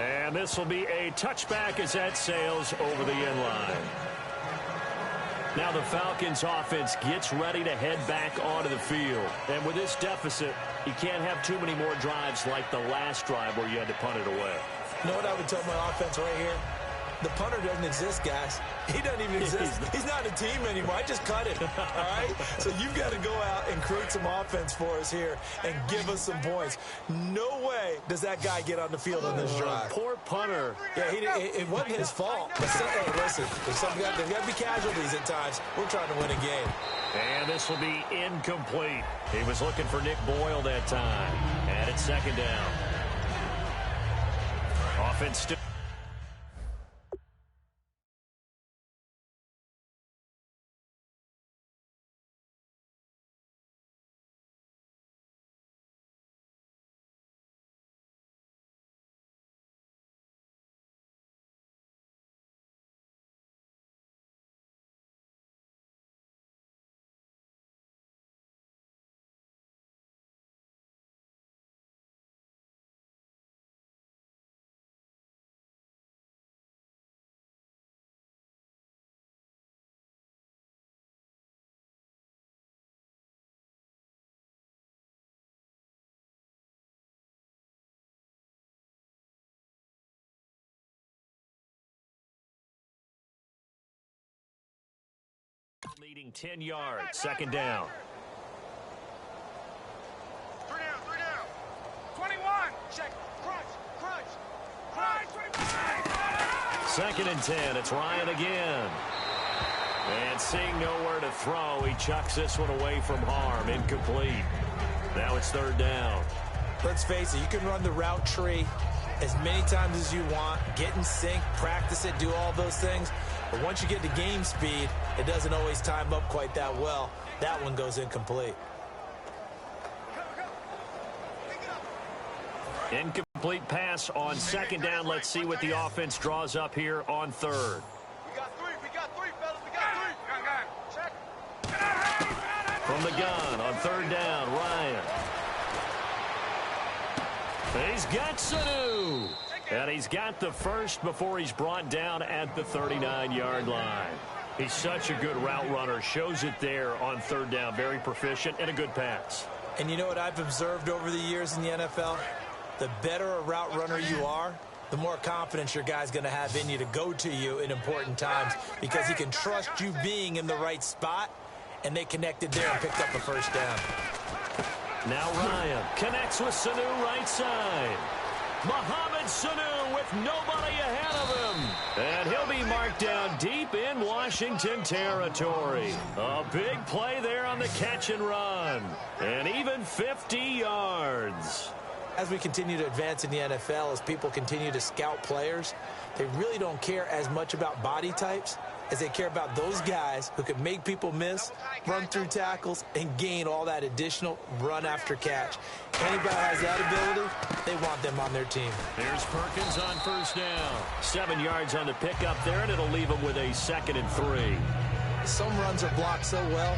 And this will be a touchback as that sails over the end line. Now the Falcons offense gets ready to head back onto the field. And with this deficit, you can't have too many more drives like the last drive where you had to punt it away. You know what I would tell my offense right here? The punter doesn't exist, guys. He doesn't even exist. He's not a team anymore. I just cut it, all right? So you've got to go out and create some offense for us here and give us some points. No way does that guy get on the field on this drive. Poor punter. Yeah, it wasn't his fault. But hey, listen, there's got to be casualties at times. We're trying to win a game. And this will be incomplete. He was looking for Nick Boyle that time. And it's 2nd down. Offense still. Leading 10 yards, 2nd down. 3 down. 21. Check. Crunch. 2nd and 10. It's Ryan again. And seeing nowhere to throw, he chucks this one away from harm. Incomplete. Now it's 3rd down. Let's face it, you can run the route tree as many times as you want, get in sync, practice it, do all those things. But once you get to game speed, it doesn't always time up quite that well. That one goes incomplete. Incomplete pass on 2nd down. Let's see what the offense draws up here on 3rd. We got three, fellas. We got 3. Check. From the gun on 3rd down, Ryan. He's got Sanu. And he's got the first before he's brought down at the 39-yard line. He's such a good route runner. Shows it there on third down. Very proficient and a good pass. And you know what I've observed over the years in the NFL? The better a route runner you are, the more confidence your guy's going to have in you to go to you in important times because he can trust you being in the right spot, and they connected there and picked up a first down. Now Ryan connects with Sanu right side. Mohamed Sanu with nobody ahead of him. And he'll be marked down deep in Washington territory. A big play there on the catch and run. And even 50 yards. As we continue to advance in the NFL, as people continue to scout players, they really don't care as much about body types as they care about those guys who can make people miss, run through tackles, and gain all that additional run after catch. Anybody has that ability, they want them on their team. Here's Perkins on first down. 7 yards on the pickup there, and it'll leave him with a 2nd and 3. Some runs are blocked so well.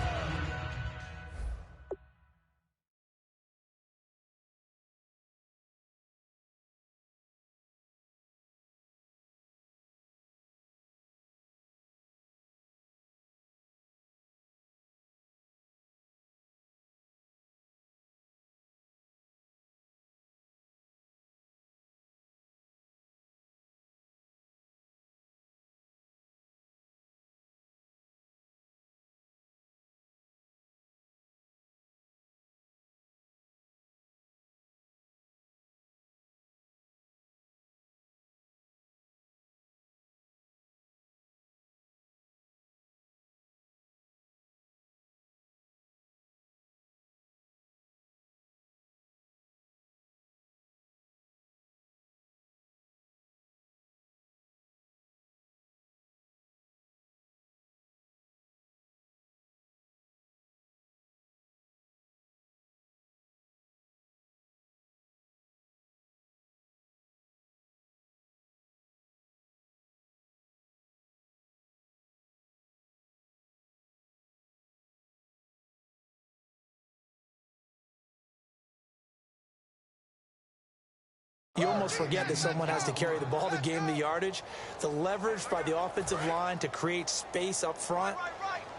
You almost forget that someone has to carry the ball to gain the yardage. The leverage by the offensive line to create space up front,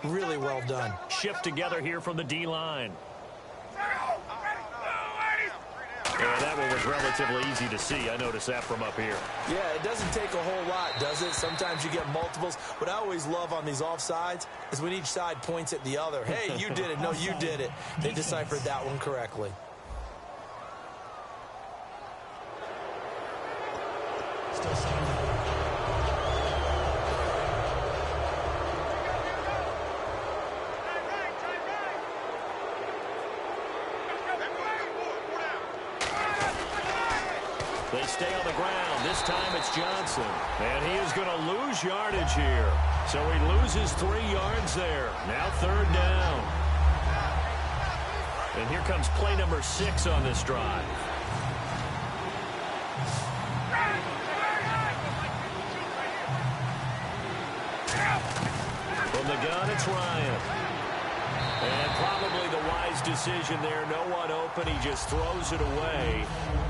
really well done. Shift together here from the D-line. Yeah, that one was relatively easy to see. I noticed that from up here. Yeah, it doesn't take a whole lot, does it? Sometimes you get multiples. What I always love on these offsides is when each side points at the other. Hey, you did it. No, you did it. They deciphered that one correctly. Still standing. They stay on the ground. This time it's Johnson. And he is going to lose yardage here. So he loses 3 yards there. Now 3rd down. And here comes play number 6 on this drive. From the gun, it's Ryan. And probably the wise decision there. No one open. He just throws it away.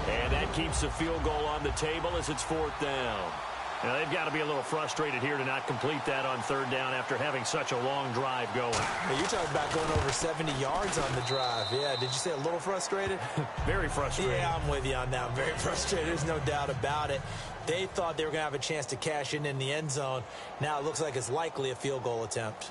And that keeps the field goal on the table as it's 4th down. Now, they've got to be a little frustrated here to not complete that on 3rd down after having such a long drive going. Hey, you're talking about going over 70 yards on the drive. Yeah, did you say a little frustrated? Very frustrated. Yeah, I'm with you on that. Very frustrated. There's no doubt about it. They thought they were going to have a chance to cash in the end zone. Now it looks like it's likely a field goal attempt.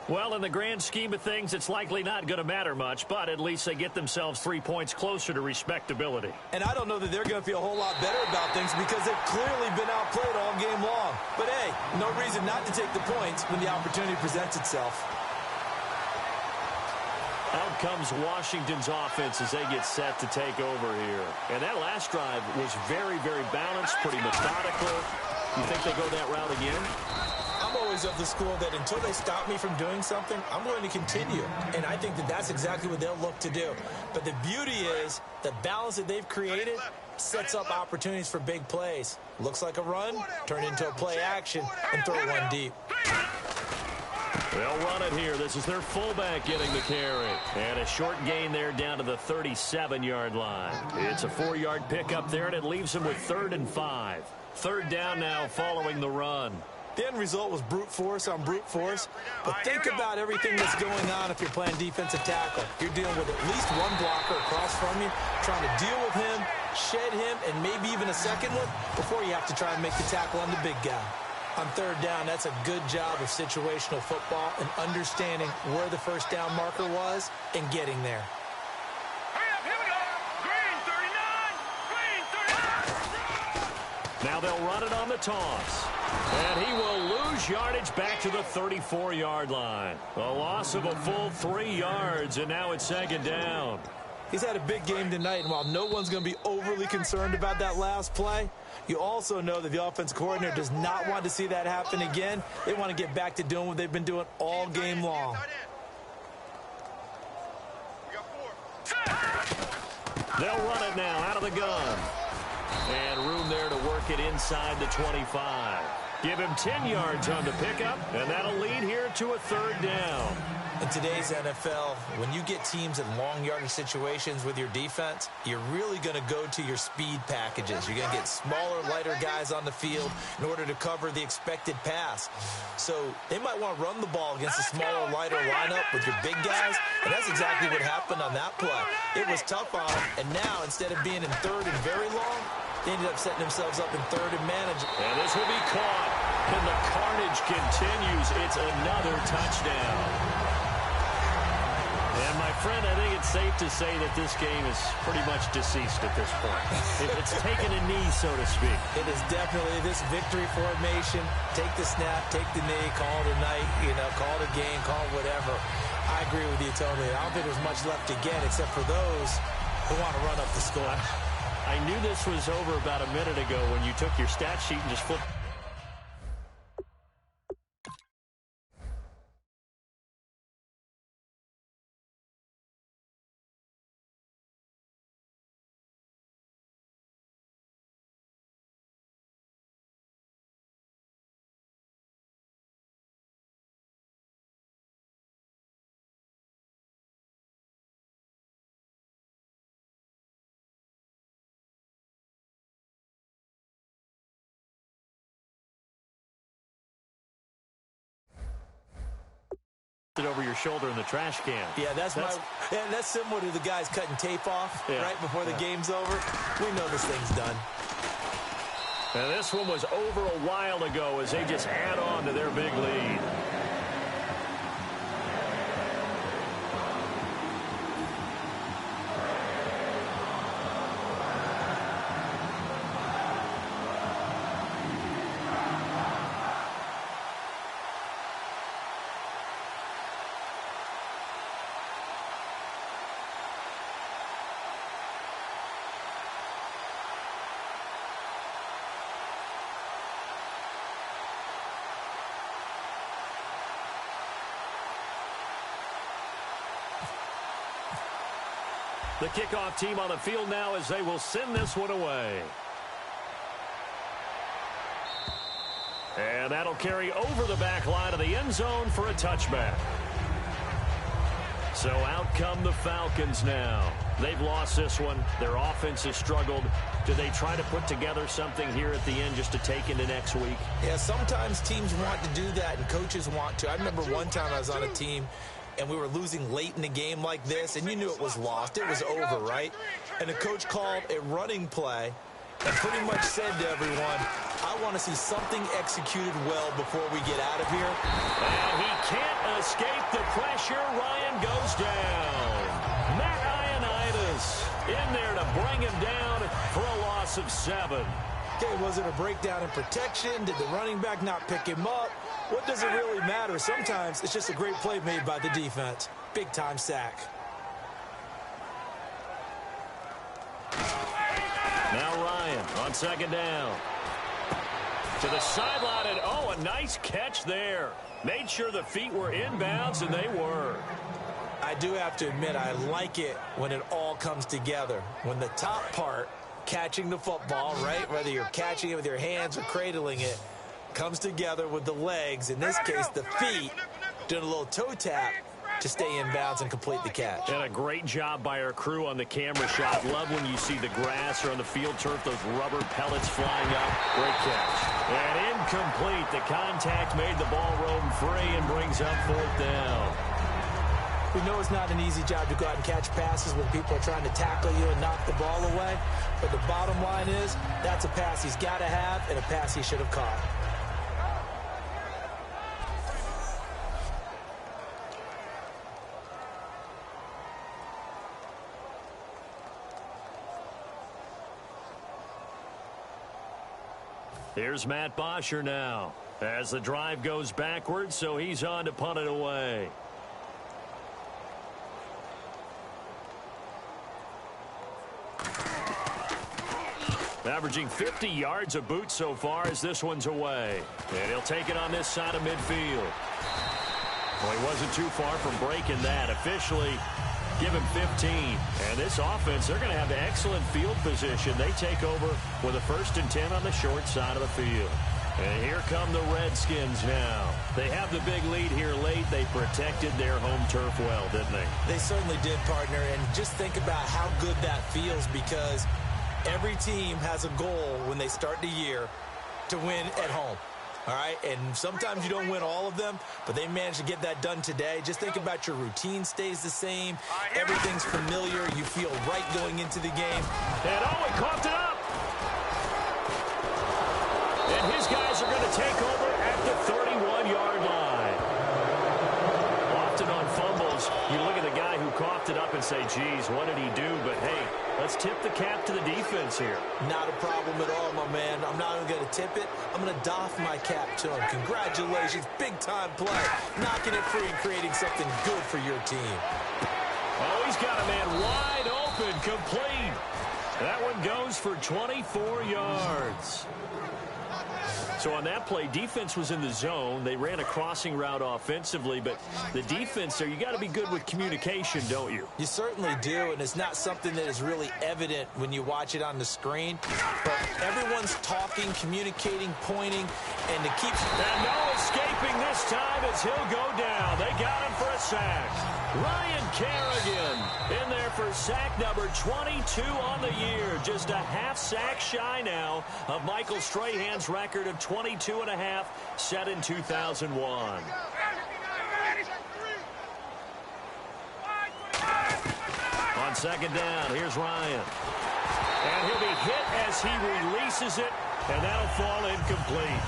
Well, in the grand scheme of things, it's likely not going to matter much, but at least they get themselves 3 points closer to respectability. And I don't know that they're going to feel a whole lot better about things because they've clearly been outplayed all game long. But, hey, no reason not to take the points when the opportunity presents itself. Out comes Washington's offense as they get set to take over here. And that last drive was very, very balanced, pretty methodical. You think they go that route again? I'm always of the school that until they stop me from doing something, I'm going to continue. And I think that that's exactly what they'll look to do. But the beauty is the balance that they've created sets up opportunities for big plays. Looks like a run, turn into a play action, and throw one deep. They'll run it here. This is their fullback getting the carry. And a short gain there down to the 37-yard line. It's a 4-yard pickup there, and it leaves them with 3rd and 5. 3rd down now following the run. The end result was brute force on brute force. But think about everything that's going on if you're playing defensive tackle. You're dealing with at least one blocker across from you, trying to deal with him, shed him, and maybe even a second one before you have to try and make the tackle on the big guy. On third down, that's a good job of situational football and understanding where the first down marker was and getting there. Hurry up, here we go. Green 39. Green 39. Now they'll run it on the toss. And he will lose yardage back to the 34-yard line. A loss of a full 3 yards, and now it's second down. He's had a big game tonight, and while no one's going to be overly concerned about that last play, you also know that the offense coordinator does not want to see that happen again. They want to get back to doing what they've been doing all game long. They'll run it now out of the gun. And room there to work it inside the 25. Give him 10 yards on the pickup, and that'll lead here to a third down. In today's NFL, when you get teams in long yardage situations with your defense, you're really going to go to your speed packages. You're going to get smaller, lighter guys on the field in order to cover the expected pass. So they might want to run the ball against a smaller, lighter lineup with your big guys, and that's exactly what happened on that play. It was tough on them, and now instead of being in third and very long, they ended up setting themselves up in third and manageable. And this will be caught, and the carnage continues. It's another touchdown. And, my friend, I think it's safe to say that this game is pretty much deceased at this point. It's taken a knee, so to speak. It is definitely this victory formation. Take the snap, take the knee, call it a night, call it a game, call it whatever. I agree with you totally. I don't think there's much left to get except for those who want to run up the score. I knew this was over about a minute ago when you took your stat sheet and just flipped. Over your shoulder in the trash can. Yeah, that's similar to the guys cutting tape off right before the game's over. We know this thing's done. And this one was over a while ago as they just add on to their big lead. The kickoff team on the field now as they will send this one away. And that'll carry over the back line of the end zone for a touchback. So out come the Falcons now. They've lost this one. Their offense has struggled. Do they try to put together something here at the end just to take into next week? Yeah, sometimes teams want to do that and coaches want to. I remember one time I was on a team and we were losing late in the game like this, and you knew it was lost. It was over, right? And the coach called a running play and pretty much said to everyone, I want to see something executed well before we get out of here. And he can't escape the pressure. Ryan goes down. Matt Ioannidis in there to bring him down for a loss of 7. Okay, was it a breakdown in protection? Did the running back not pick him up? What does it really matter? Sometimes it's just a great play made by the defense. Big-time sack. Now Ryan on second down. To the sideline, and a nice catch there. Made sure the feet were inbounds, and they were. I do have to admit, I like it when it all comes together. When the top part, catching the football, right, whether you're catching it with your hands or cradling it, comes together with the legs, in this case the feet, doing a little toe tap to stay in bounds and complete the catch. And a great job by our crew on the camera shot. Love when you see the grass or on the field turf, those rubber pellets flying up. Great catch. And incomplete. The contact made the ball roam free and brings up 4th down. We know it's not an easy job to go out and catch passes when people are trying to tackle you and knock the ball away. But the bottom line is, that's a pass he's got to have and a pass he should have caught. Here's Matt Bosher now as the drive goes backwards, so he's on to punt it away. Averaging 50 yards a boot so far as this one's away. And he'll take it on this side of midfield. Well, he wasn't too far from breaking that. Officially, give him 15. And this offense, they're going to have excellent field position. They take over with a 1st and 10 on the short side of the field. And here come the Redskins now. They have the big lead here late. They protected their home turf well, didn't they? They certainly did, partner. And just think about how good that feels, because every team has a goal when they start the year to win at home. All right, and sometimes you don't win all of them, but they managed to get that done today. Just think about your routine stays the same. Everything's familiar. You feel right going into the game. And Owen coughed it up. And his guys are going to take over at the 31-yard line. Often on fumbles, you look at the guy who coughed it up and say, geez, what did he do? But, hey, let's tip the cap to the defense here. Not a problem at all, my man. I'm not even going to tip it. I'm going to doff my cap to him. Congratulations. Big-time play. Knocking it free and creating something good for your team. Oh, he's got a man wide open, complete. That one goes for 24 yards. So on that play, defense was in the zone. They ran a crossing route offensively, but the defense there, you got to be good with communication, don't you? You certainly do, and it's not something that is really evident when you watch it on the screen. But everyone's talking, communicating, pointing, and to keep... And no escaping this time as he'll go down. They got him for a sack. Ryan Kerrigan in there for sack number 22 on the year. Just a half sack shy now of Michael Strahan's record of 22 and a half set in 2001. On 2nd down, here's Ryan. And he'll be hit as he releases it, and that'll fall incomplete.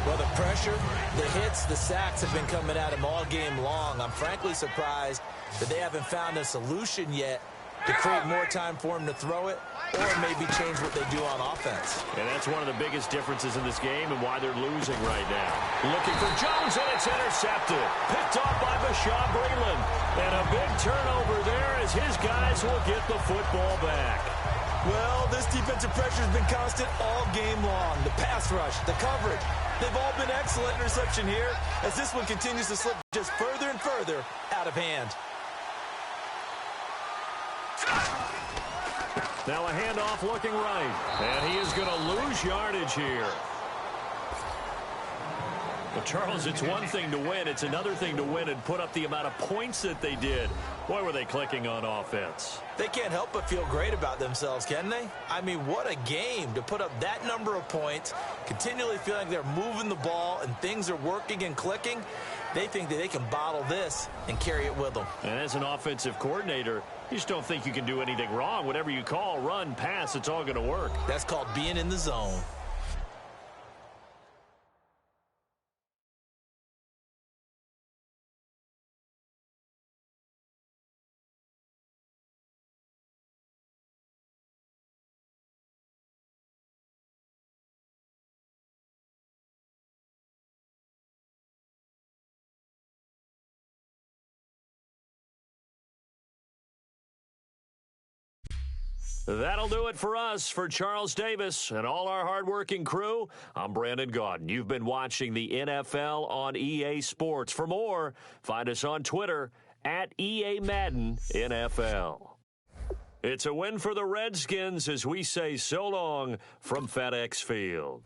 Well, the pressure, the hits, the sacks have been coming at him all game long. I'm frankly surprised that they haven't found a solution yet to create more time for him to throw it, or maybe change what they do on offense. And that's one of the biggest differences in this game and why they're losing right now. Looking for Jones, and it's intercepted. Picked off by Bashaw Breeland. And a big turnover there as his guys will get the football back. Well, this defensive pressure has been constant all game long. The pass rush, the coverage, they've all been excellent. Interception here as this one continues to slip just further and further out of hand. Now a handoff looking right. And he is going to lose yardage here. Well, Charles, it's one thing to win. It's another thing to win and put up the amount of points that they did. Boy, were they clicking on offense. They can't help but feel great about themselves, can they? I mean, what a game to put up that number of points, continually feel like they're moving the ball and things are working and clicking. They think that they can bottle this and carry it with them. And as an offensive coordinator, you just don't think you can do anything wrong. Whatever you call, run, pass, it's all going to work. That's called being in the zone. That'll do it for us. For Charles Davis and all our hardworking crew, I'm Brandon Gaudin. You've been watching the NFL on EA Sports. For more, find us on Twitter at EA Madden NFL. It's a win for the Redskins as we say so long from FedEx Field.